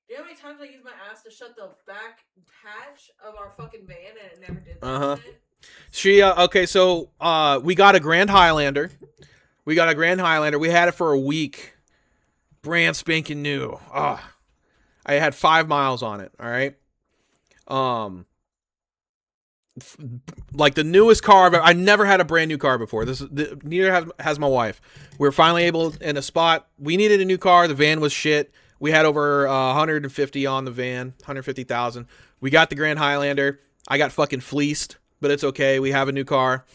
Do you know how many times I used my ass to shut the back hatch of our fucking van and it never did that shit? She okay, so we got a Grand Highlander. We had it for a week. Brand spanking new. I had 5 miles on it, all right? Like the newest car I never had a brand new car before. Neither has my wife. We were finally able in a spot. We needed a new car. The van was shit. We had over 150 on the van, 150,000. We got the Grand Highlander. I got fucking fleeced, but it's okay. We have a new car.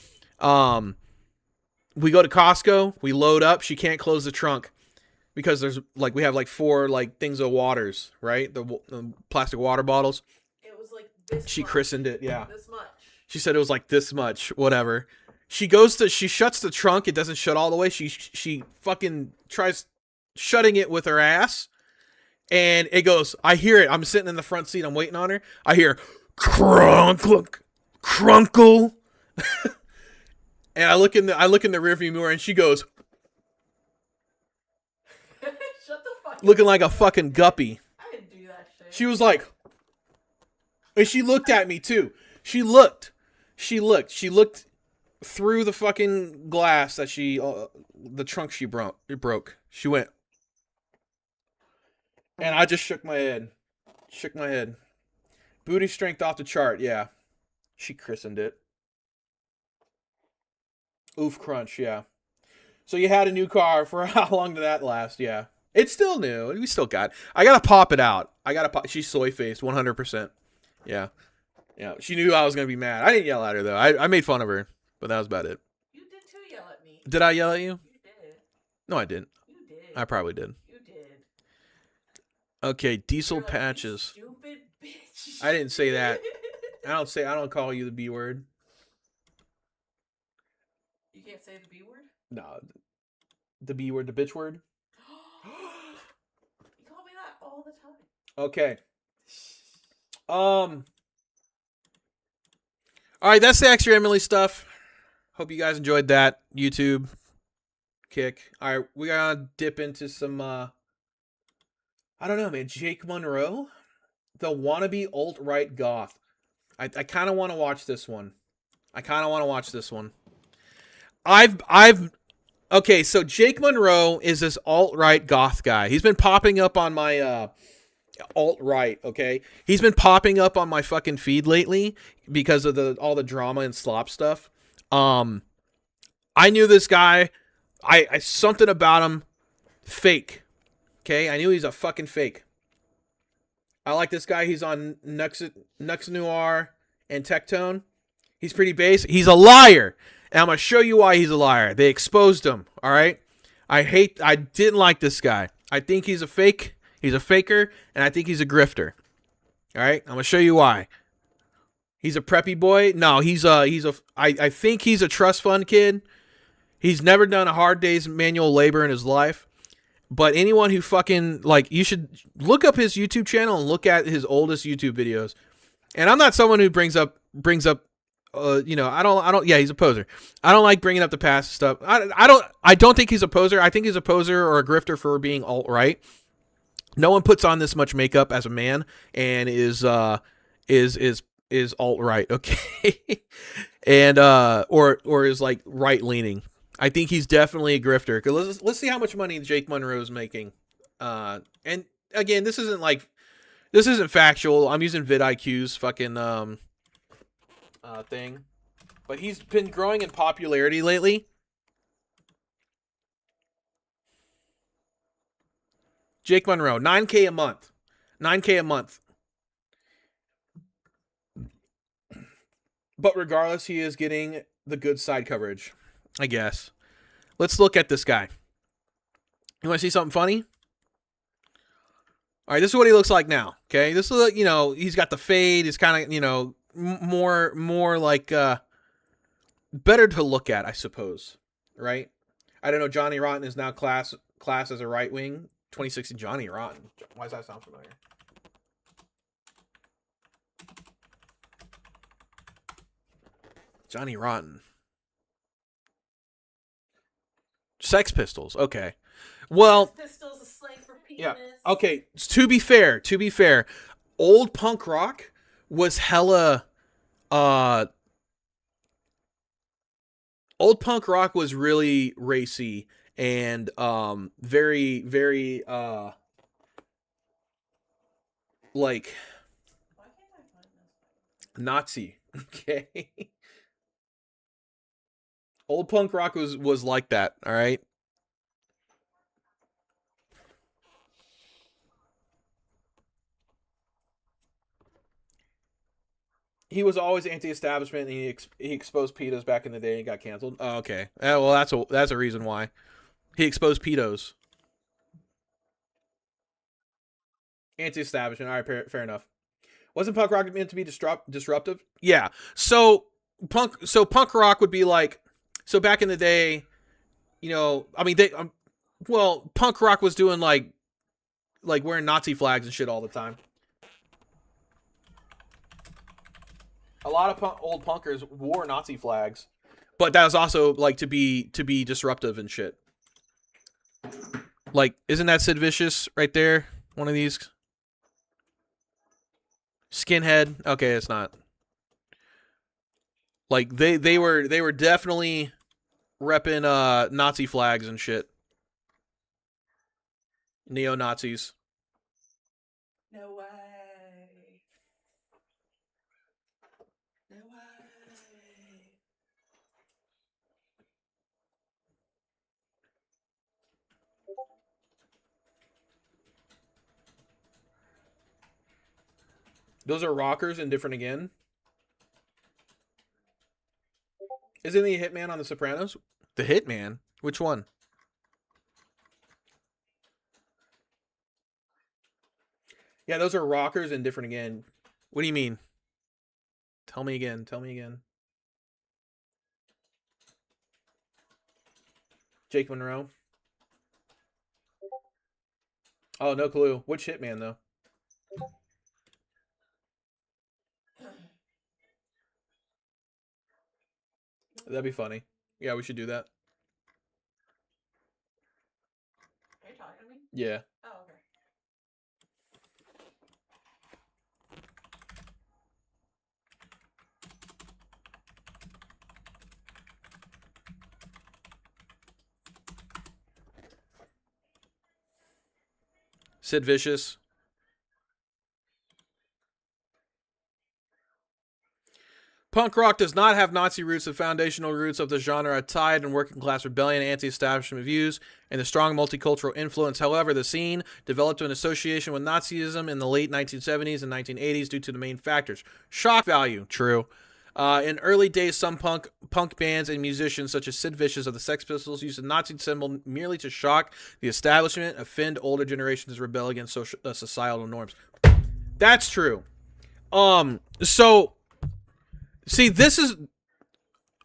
We go to Costco. We load up. She can't close the trunk because there's like we have like 4 like things of waters, right? The plastic water bottles. It was like this She much. christened it, yeah. This much. She said it was like this much, whatever. She shuts the trunk. It doesn't shut all the way. She fucking tries shutting it with her ass. And it goes, I hear it. I'm sitting in the front seat. I'm waiting on her. I hear crunkle. And I look in the rearview mirror and she goes, Shut the fuck looking up. like a fucking guppy. I didn't do that shit. She was like, and she looked at me too. She looked through the fucking glass that the trunk she broke. She went, and I just shook my head. Booty strength off the chart, yeah. She christened it. Oof crunch, yeah. So you had a new car. For how long did that last? Yeah. It's still new. We still got. I gotta pop it out. She's soy faced, 100%. Yeah. Yeah. She knew I was gonna be mad. I didn't yell at her though. I made fun of her, but that was about it. You did too yell at me. Did I yell at you? You did. No, I didn't. You did. I probably did. You did. Okay, diesel You're like, you patches. stupid bitch. I didn't say that. I don't call you the B word. You can't say the B word? No. The B word, the bitch word. You call me that all the time. Okay. All right, that's the extra Emily stuff. Hope you guys enjoyed that YouTube kick. All right, we gotta dip into some I don't know, man. Jake Monroe, the wannabe alt-right goth. I kind of want to watch this one. Okay, so Jake Monroe is this alt-right goth guy. He's been popping up on my alt-right, okay? He's been popping up on my fucking feed lately because of all the drama and slop stuff. I knew this guy. I something about him fake. Okay? I knew he's a fucking fake. I like this guy. He's on Nux Noir and Tectone. He's pretty base. He's a liar. And I'm going to show you why he's a liar. They exposed him, all right? I didn't like this guy. I think he's a fake. He's a faker, and I think he's a grifter. All right? I'm going to show you why. He's a preppy boy. No, I think he's a trust fund kid. He's never done a hard day's manual labor in his life. But anyone who fucking, like, you should look up his YouTube channel and look at his oldest YouTube videos. And I'm not someone who brings up, you know, I don't, yeah, he's a poser. I don't like bringing up the past stuff. I don't think he's a poser. I think he's a poser or a grifter for being alt-right. No one puts on this much makeup as a man and is alt-right, okay? And, or is, like, right-leaning. I think he's definitely a grifter. Cause let's see how much money Jake Monroe's making. And again, this isn't factual. I'm using vidIQ's fucking thing, but he's been growing in popularity lately. Jake Monroe, $9K a month, $9K a month. But regardless, he is getting the good side coverage, I guess. Let's look at this guy. You want to see something funny? All right, this is what he looks like now. Okay, this is, you know, he's got the fade. He's kind of, you know, more like better to look at, I suppose. Right? I don't know. Johnny Rotten is now class as a right wing. 2016 Johnny Rotten. Why does that sound familiar? Johnny Rotten. Sex Pistols. Okay. Well, Pistols, a slang for penis. yeah. Okay. To be fair, old punk rock was hella. Old punk rock was really racy and very, very like Nazi. Okay. Old punk rock was like that, all right? He was always anti-establishment, and he exposed pedos back in the day and got canceled. Oh, okay. Well, that's a reason why. He exposed pedos. Anti-establishment. All right, fair enough. Wasn't punk rock meant to be disruptive? Yeah. So punk rock would be like, so back in the day, you know, I mean, well, punk rock was doing like wearing Nazi flags and shit all the time. A lot of old punkers wore Nazi flags, but that was also like to be disruptive and shit. Like, isn't that Sid Vicious right there? One of these. Skinhead. Okay, it's not. Like they were definitely repping Nazi flags and shit. Neo-Nazis. No way. Those are rockers and different again. Isn't he a hitman on The Sopranos? The hitman? Which one? Yeah, those are rockers and different again. What do you mean? Tell me again. Jake Monroe? Oh, no clue. Which hitman, though? That'd be funny. Yeah, we should do that. Are you talking to me? Yeah. Oh, okay. Sid Vicious. Punk rock does not have Nazi roots. The foundational roots of the genre are tied in working class rebellion, anti-establishment views, and the strong multicultural influence. However, the scene developed an association with Nazism in the late 1970s and 1980s due to the main factors. Shock value, true. In early days, some punk bands and musicians, such as Sid Vicious of the Sex Pistols, used the Nazi symbol merely to shock the establishment, offend older generations, and rebel against societal norms. That's true. So, see,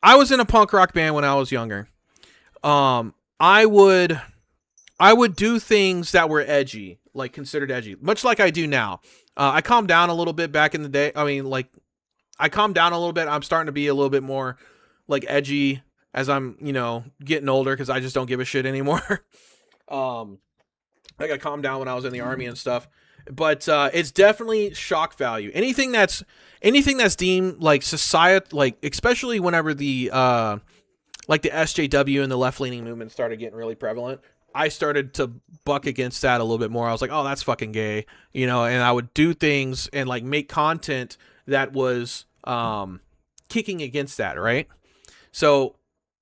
I was in a punk rock band when I was younger. I would do things that were edgy, like considered edgy, much like I do now. I calmed down a little bit back in the day. I mean, like, I calmed down a little bit. I'm starting to be a little bit more like edgy as I'm, getting older, because I just don't give a shit anymore. Like, I calmed down when I was in the army and stuff. But it's definitely shock value. Anything that's deemed like society, like especially whenever the like the SJW and the left-leaning movement started getting really prevalent, I started to buck against that a little bit more. I was like, oh, that's fucking gay, and I would do things and like make content that was kicking against that, right? So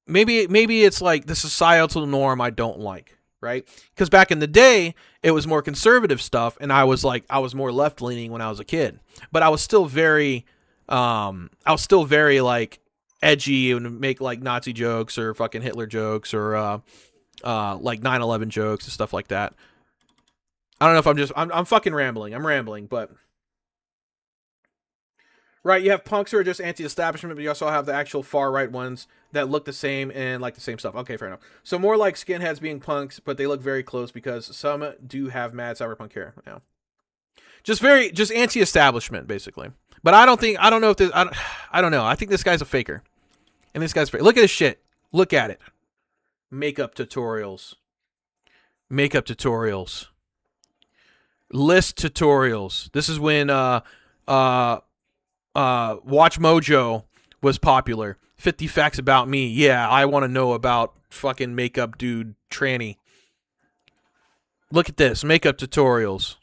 maybe it's like the societal norm I don't like, right? Because back in the day, it was more conservative stuff, and I was more left-leaning when I was a kid, but I was still very like edgy and make like Nazi jokes or fucking Hitler jokes or like 9/11 jokes and stuff like that. I don't know if I'm fucking rambling. I'm rambling, but right, you have punks who are just anti-establishment, but you also have the actual far-right ones that look the same and like the same stuff. Okay, fair enough. So more like skinheads being punks, but they look very close because some do have mad cyberpunk hair. Yeah. Just anti-establishment, basically. But I don't know if this, I don't know. I think this guy's a faker. And this guy's fake. Look at this shit. Look at it. Makeup tutorials. List tutorials. This is when Watch Mojo was popular. 50 facts about me. Yeah, I want to know about fucking makeup dude tranny. Look at this. Makeup tutorials.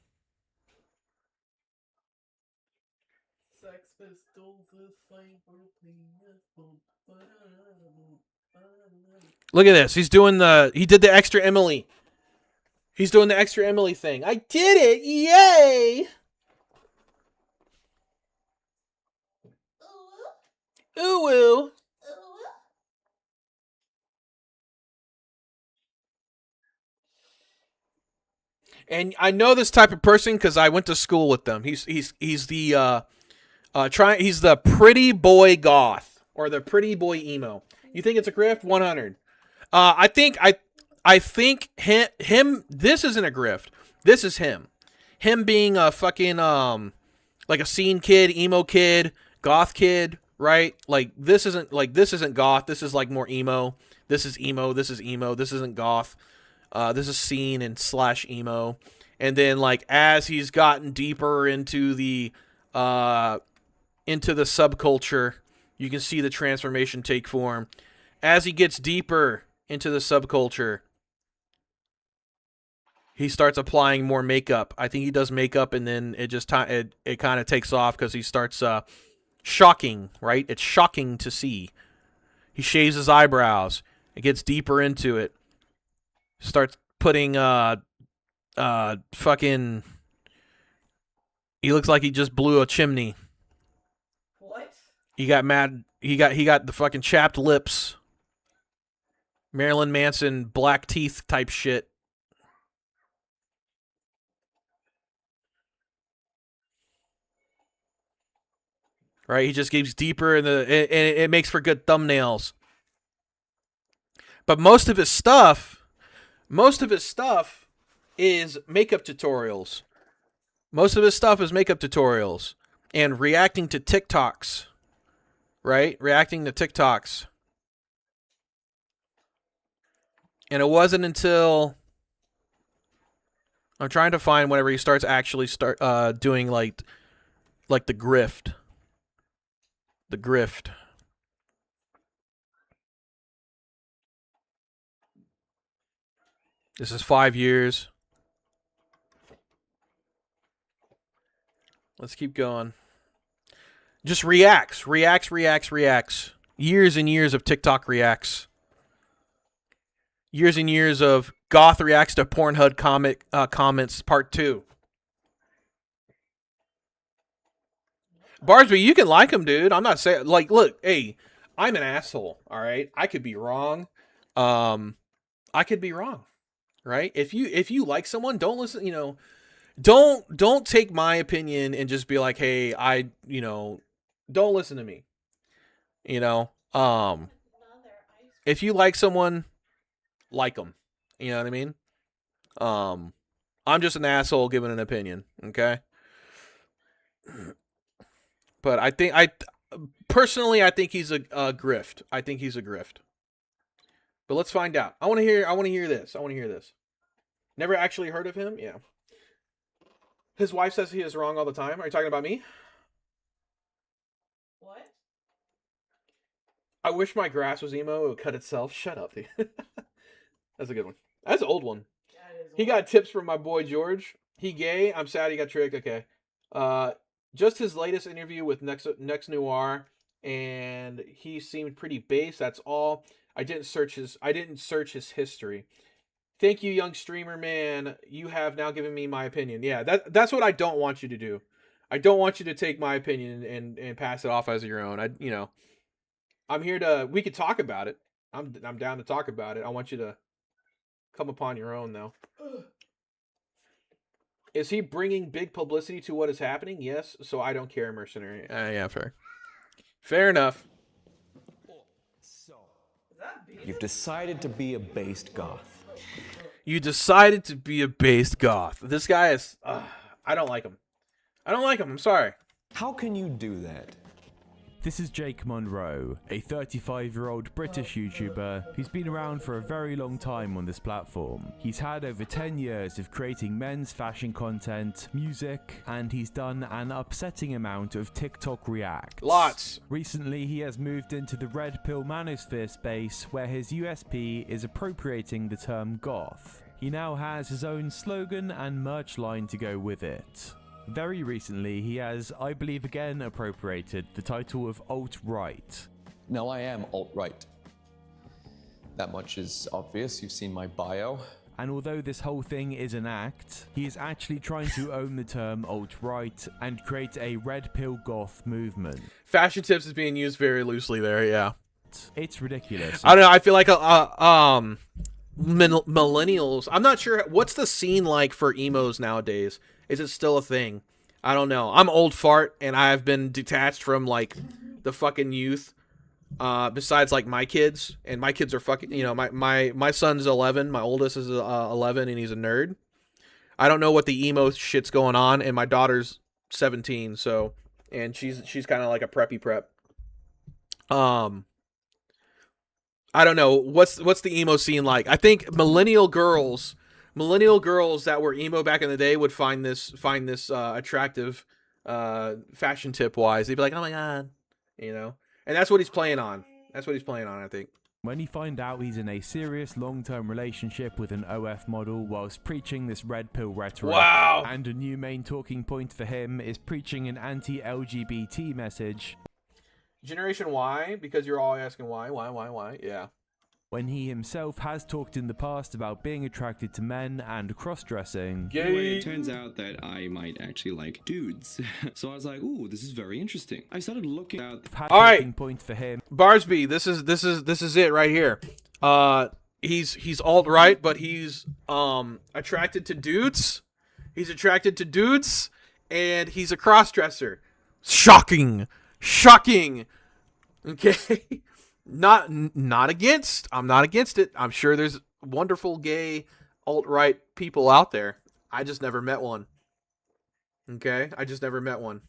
Look at this. He did the extra Emily. He's doing the extra Emily thing. I did it. Yay. Ooh, ooh. And I know this type of person because I went to school with them. He's the he's the pretty boy goth or the pretty boy emo. You think it's a grift? 100. I think him. This isn't a grift. This is him. Him being a fucking like a scene kid, emo kid, goth kid, right? Like this isn't goth. This is like more emo. This is emo. This is emo. This isn't goth. This is scene and / emo. And then like as he's gotten deeper into the subculture, you can see the transformation take form. As he gets deeper into the subculture, he starts applying more makeup. I think he does makeup, and then it just it kind of takes off because he starts shocking, right? It's shocking to see. He shaves his eyebrows. It gets deeper into it. Starts putting fucking. He looks like he just blew a chimney. What? He got mad. He got the fucking chapped lips. Marilyn Manson black teeth type shit. Right, he just gets deeper and it makes for good thumbnails. But most of his stuff is makeup tutorials. And reacting to TikToks. Right? Reacting to TikToks. And it wasn't until I'm trying to find whenever he starts actually doing like the grift. The grift. This is 5 years. Let's keep going. Just reacts. Years and years of TikTok reacts. Years and years of goth reacts to Pornhub comments part 2. Barsby, you can like him, dude. I'm not saying like, look, hey, I'm an asshole. All right, I could be wrong. I could be wrong, right? If you like someone, don't listen. Don't take my opinion and just be like, hey, don't listen to me. If you like someone, like him. You know what I mean? I'm just an asshole giving an opinion, okay? But personally, I think he's a grift. I think he's a grift. But let's find out. I want to hear this. Never actually heard of him? Yeah. His wife says he is wrong all the time. Are you talking about me? What? I wish my grass was emo. It would cut itself. Shut up, dude. That's a good one. That's an old one. He got tips from my boy George. He gay. I'm sad he got tricked. Okay. Just his latest interview with Next Noir, and he seemed pretty base. That's all. I didn't search his history. Thank you, young streamer man. You have now given me my opinion. Yeah, that's what I don't want you to do. I don't want you to take my opinion and pass it off as your own. I'm here to. We could talk about it. I'm down to talk about it. I want you to come upon your own though. Is he bringing big publicity to what is happening? Yes. So I don't care, mercenary. Yeah, fair. Fair enough. You've decided to be a based goth. You decided to be a based goth. This guy is... I don't like him. I'm sorry. How can you do that? This is Jake Monroe, a 35-year-old British YouTuber who's been around for a very long time on this platform. He's had over 10 years of creating men's fashion content, music, and he's done an upsetting amount of TikTok reacts. Lots. Recently, he has moved into the Red Pill manosphere space where his USP is appropriating the term goth. He now has his own slogan and merch line to go with it. Very recently, he has, I believe again, appropriated the title of alt-right. No, I am alt-right. That much is obvious. You've seen my bio. And although this whole thing is an act, he is actually trying to own the term alt-right and create a red pill goth movement. Fashion tips is being used very loosely there, yeah. It's ridiculous. I don't know, I feel like millennials, I'm not sure, what's the scene like for emos nowadays? Is it still a thing? I don't know. I'm old fart, and I've been detached from, like, the fucking youth. Besides, like, my kids. And my kids are fucking... You know, my son's 11. My oldest is 11, and he's a nerd. I don't know what the emo shit's going on, and my daughter's 17, so... And she's kind of like a preppy prep. I don't know. What's the emo scene like? I think millennial girls that were emo back in the day would find this attractive fashion tip wise. They'd be like, oh my god, you know. And that's what he's playing on. I think. When you find out he's in a serious long-term relationship with an OF model whilst preaching this red pill rhetoric. Wow. And a new main talking point for him is preaching an anti-LGBT message. Generation Y, because you're all asking why? Yeah. When he himself has talked in the past about being attracted to men and cross-dressing. Anyway, it turns out that I might actually like dudes. So I was like, ooh, this is very interesting. I started looking at... All right. Point for him. Barsby, this is it right here. He's alt-right, but he's attracted to dudes. He's attracted to dudes, and he's a cross-dresser. Shocking. Okay. Not against. I'm not against it. I'm sure there's wonderful gay alt-right people out there. I just never met one. Okay? I just never met one.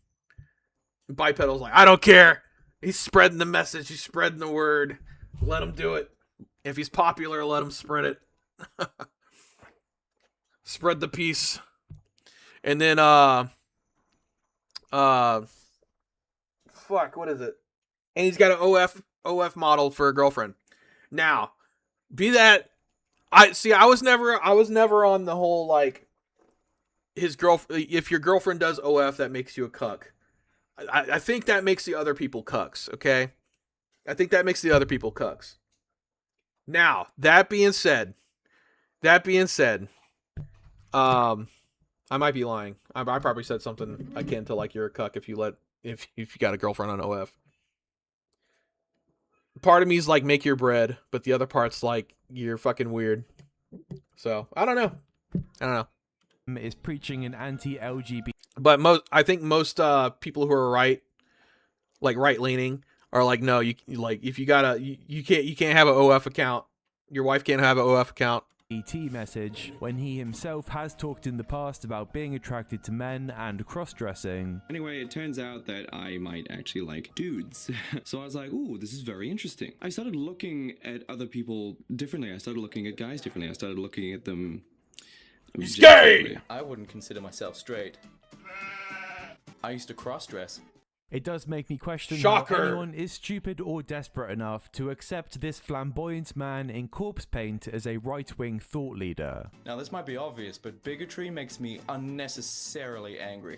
Bipedal's like, I don't care. He's spreading the message. He's spreading the word. Let him do it. If he's popular, let him spread it. Spread the peace. And then, fuck, what is it? And he's got an OF model for a girlfriend. Now, be that I was never on the whole like his if your girlfriend does OF that makes you a cuck. I think that makes the other people cucks, okay? I think that makes the other people cucks. Now, that being said, I might be lying. I probably said something akin to like you're a cuck if you got a girlfriend on OF. Part of me is like, make your bread, but the other part's like, you're fucking weird. So, I don't know. Is preaching an anti-LGBT. But I think most people who are right-leaning, are like, no, you like if you can't have an OF account Your wife can't have an OF account. ET message when he himself has talked in the past about being attracted to men and cross-dressing. Anyway, it turns out that I might actually like dudes. So I was like, ooh, this is very interesting. I started looking at other people differently. I started looking at guys differently. I started looking at them... He's gay! I wouldn't consider myself straight. I used to cross-dress. It does make me question Shocker. how anyone is stupid or desperate enough to accept this flamboyant man in corpse paint as a right-wing thought leader. Now this might be obvious, but bigotry makes me unnecessarily angry.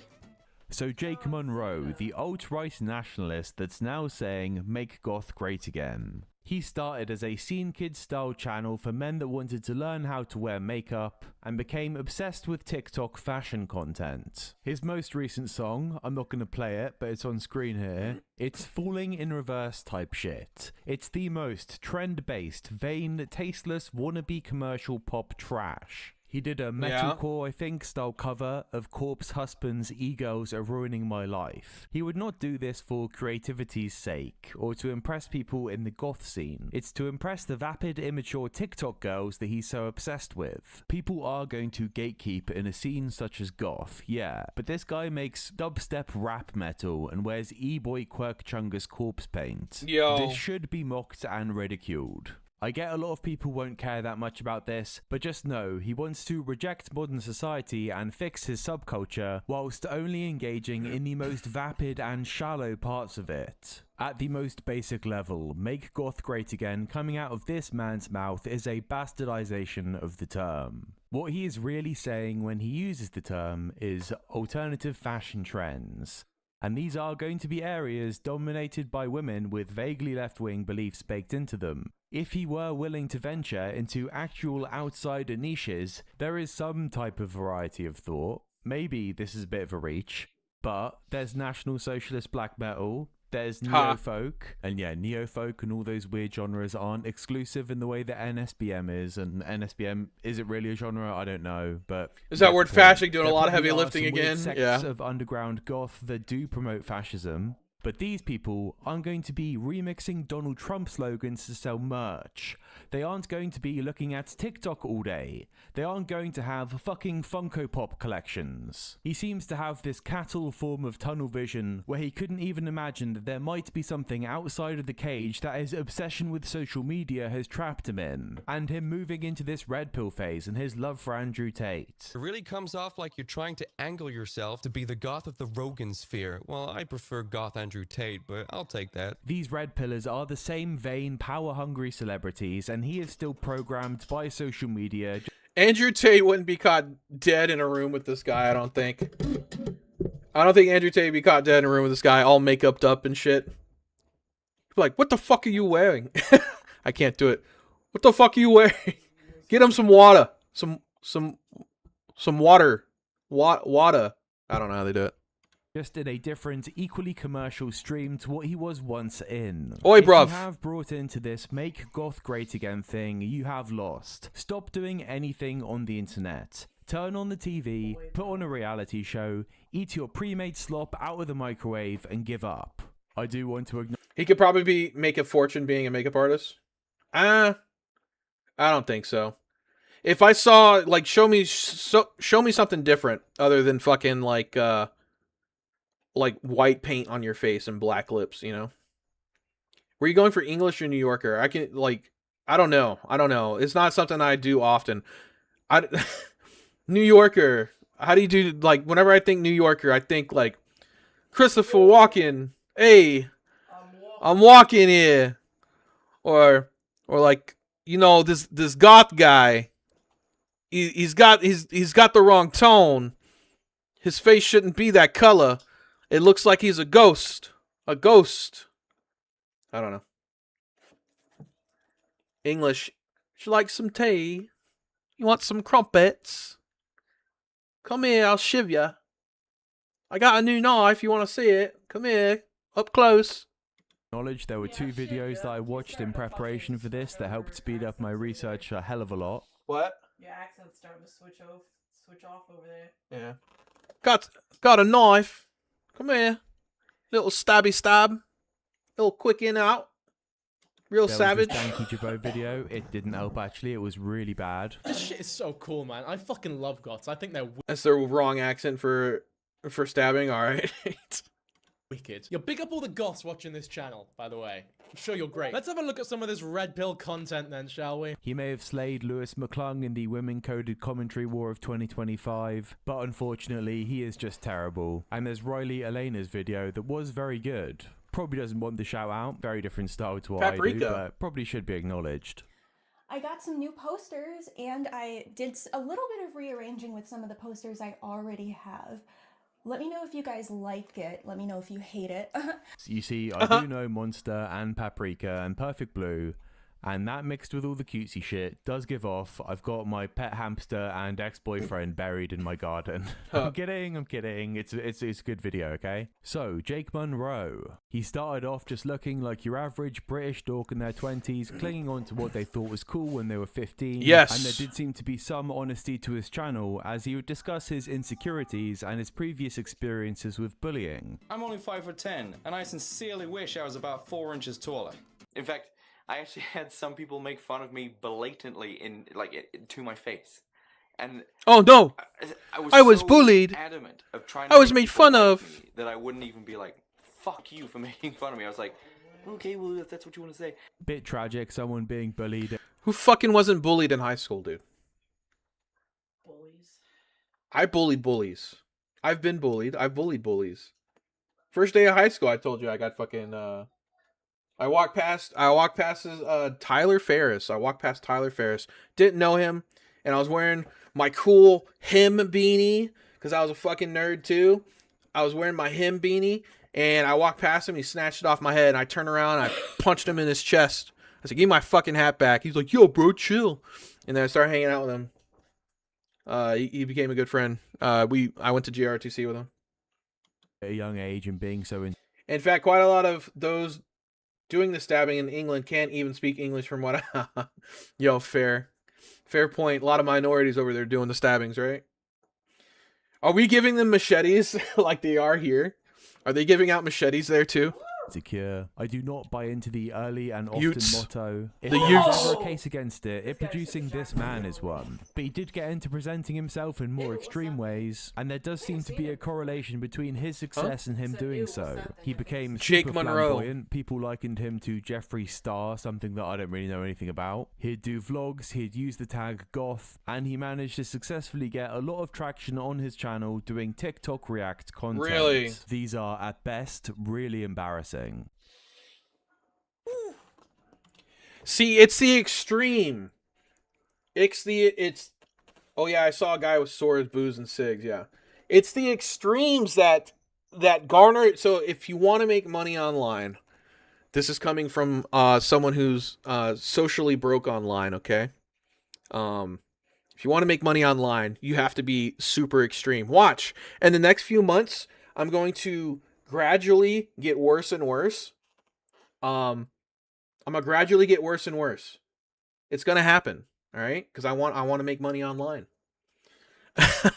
So Jake Monroe, the alt-right nationalist that's now saying, make goth great again. He started as a scene kid style channel for men that wanted to learn how to wear makeup and became obsessed with TikTok fashion content. His most recent song, I'm not going to play it, but it's on screen here. It's falling in reverse type shit. It's the most trend-based, vain, tasteless, wannabe commercial pop trash. He did a metalcore, I think, style cover of Corpse Husband's E-Girls Are Ruining My Life. He would not do this for creativity's sake, or to impress people in the goth scene. It's to impress the vapid, immature TikTok girls that he's so obsessed with. People are going to gatekeep in a scene such as goth, yeah, but this guy makes dubstep rap metal and wears E-Boy Quirk Chungus corpse paint. Yo. This should be mocked and ridiculed. I get a lot of people won't care that much about this, but just know he wants to reject modern society and fix his subculture whilst only engaging in the most vapid and shallow parts of it. At the most basic level, make goth great again coming out of this man's mouth is a bastardization of the term. What he is really saying when he uses the term is alternative fashion trends. And these are going to be areas dominated by women with vaguely left-wing beliefs baked into them. If he were willing to venture into actual outsider niches, there is some type of variety of thought. Maybe this is a bit of a reach, but there's National Socialist black metal, there's neo-folk, and yeah, neo-folk and all those weird genres aren't exclusive in the way that NSBM is, and NSBM, is it really a genre? I don't know, but... Is that word fashion doing a There lot of probably heavy are lifting some weird again? sects Yeah. of underground goth that do promote fascism, but these people aren't going to be remixing Donald Trump slogans to sell merch. They aren't going to be looking at TikTok all day. They aren't going to have fucking Funko Pop collections. He seems to have this cattle form of tunnel vision where he couldn't even imagine that there might be something outside of the cage that his obsession with social media has trapped him in. And him moving into this red pill phase and his love for Andrew Tate. It really comes off like you're trying to angle yourself to be the goth of the Rogan sphere. Well, I prefer goth Andrew Tate, but I'll take that. These red pillars are the same vain, power-hungry celebrities, and he is still programmed by social media. Andrew Tate wouldn't be caught dead in a room with this guy, I don't think. I don't think Andrew Tate would be caught dead in a room with this guy, all makeuped up and shit. Like, what the fuck are you wearing? I can't do it. What the fuck are you wearing? Get him some water. Some water. Water. I don't know how they do it. Just in a different, equally commercial stream to what he was once in. Oi, if bruv. you have brought into this make goth great again thing, you have lost. Stop doing anything on the internet. Turn on the TV, put on a reality show, eat your pre-made slop out of the microwave, and give up. I do want to acknowledge... He could probably make a fortune being a makeup artist. I don't think so. If I saw, like, show me something different other than fucking, like white paint on your face and black lips, you know? Were you going for English or New Yorker? I don't know. It's not something I do often. New Yorker. How do you do, like, whenever I think New Yorker, I think, like, Christopher Walken. Hey, I'm walking here. Or like, you know, this goth guy. He's got the wrong tone. His face shouldn't be that color. It looks like he's a ghost. A ghost. I don't know. English. Would you like some tea? You want some crumpets? Come here, I'll shiv ya. I got a new knife, you want to see it? Come here, up close. There were two videos that I watched in preparation for this that helped speed up my research a hell of a lot. What? Your accent's starting to switch off over there. Yeah. Got a knife. Come here. Little stabby stab. Little quick in out. Real There savage. was this Danky Jabot video. It didn't help, actually. It was really bad. This shit is so cool, man. I fucking love goths. I think they're That's the wrong accent for stabbing. All right. wicked. Yo, big up all the goths watching this channel, by the way. I'm sure you're great. Let's have a look at some of this red pill content then, shall we? He may have slayed Lewis McClung in the women-coded commentary war of 2025, but unfortunately, he is just terrible. And there's Riley Elena's video that was very good. Probably doesn't want the shout out. Very different style to what I do, but probably should be acknowledged. I got some new posters and I did a little bit of rearranging with some of the posters I already have. Let me know if you guys like it. Let me know if you hate it. You see, I do know Monster and Paprika and Perfect Blue, and that mixed with all the cutesy shit does give off. I've got my pet hamster and ex-boyfriend buried in my garden. I'm kidding. It's a good video, okay? So, Jake Monroe. He started off just looking like your average British dork in their 20s, clinging on to what they thought was cool when they were 15. Yes. And there did seem to be some honesty to his channel, as he would discuss his insecurities and his previous experiences with bullying. I'm only 5'10", and I sincerely wish I was about 4 inches taller. In fact, I actually had some people make fun of me blatantly to my face. And oh no, I was so bullied. Adamant of trying I to was make made fun people of. like me that I wouldn't even be like, fuck you for making fun of me. I was like, okay, well, if that's what you want to say. Bit tragic, someone being bullied. Who fucking wasn't bullied in high school, dude? Bullies. I bullied bullies. I've been bullied. I've bullied bullies. First day of high school, I told you I got fucking. I walked past Tyler Ferris. I walked past Tyler Ferris. Didn't know him, and I was wearing my cool him beanie because I was a fucking nerd too. I was wearing my him beanie, and I walked past him. He snatched it off my head, and I turned around and I punched him in his chest. I said, "Give me my fucking hat back." He's like, "Yo, bro, chill." And then I started hanging out with him. He became a good friend. I went to GRTC with him At a young age and being so in fact, quite a lot of those doing the stabbing in England can't even speak English from what I... Yo, fair point. A lot of minorities over there doing the stabbings, right? Are we giving them machetes like they are here? Are they giving out machetes there too? Secure. I do not buy into the early and often Utes. motto. If The there's Utes. ever a case against it, it producing this man is one. But he did get into presenting himself in more extreme ways, and there does seem to be a correlation between his success and him doing so. He became Jake super Monroe. flamboyant. People likened him to Jeffree Star, something that I don't really know anything about. He'd do vlogs, he'd use the tag goth, and he managed to successfully get a lot of traction on his channel doing TikTok React content. Really? These are, at best, really embarrassing. See, it's the extreme. Oh yeah, I saw a guy with swords, booze, and cigs. Yeah, it's the extremes that garner. So if you want to make money online, this is coming from someone who's socially broke online. Okay, if you want to make money online, you have to be super extreme. Watch, in the next few months, I'm going to gradually get worse and worse. I'm gonna gradually get worse and worse. It's gonna happen, all right? Because I want to make money online. I'm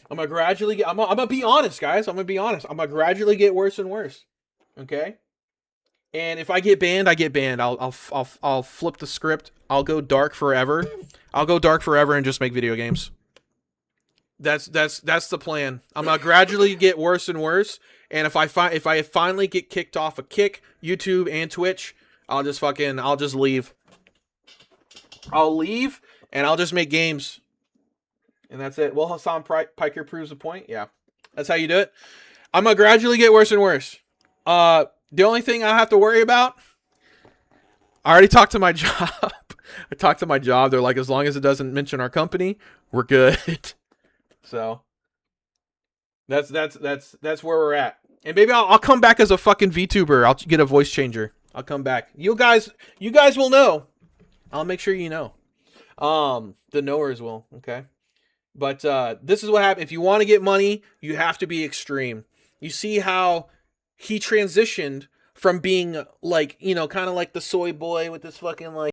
gonna gradually get. I'm gonna be honest, guys. I'm gonna be honest. I'm gonna gradually get worse and worse. Okay. And if I get banned, I get banned. I'll flip the script. I'll go dark forever. I'll go dark forever and just make video games. That's the plan. I'm gonna gradually get worse and worse. And if I finally get kicked off of Kick, YouTube, and Twitch, I'll just leave. I'll leave and I'll just make games. And that's it. Will Hassan Piker proves the point? Yeah. That's how you do it. I'm gonna gradually get worse and worse. The only thing I have to worry about, I already talked to my job. I talked to my job. They're like, as long as it doesn't mention our company, we're good. So that's where we're at. And maybe I'll come back as a fucking VTuber. I'll get a voice changer. I'll come back. You guys will know. I'll make sure you know. The knowers will, okay? But this is what happens. If you want to get money, you have to be extreme. You see how he transitioned from being like, kind of like the soy boy with this fucking like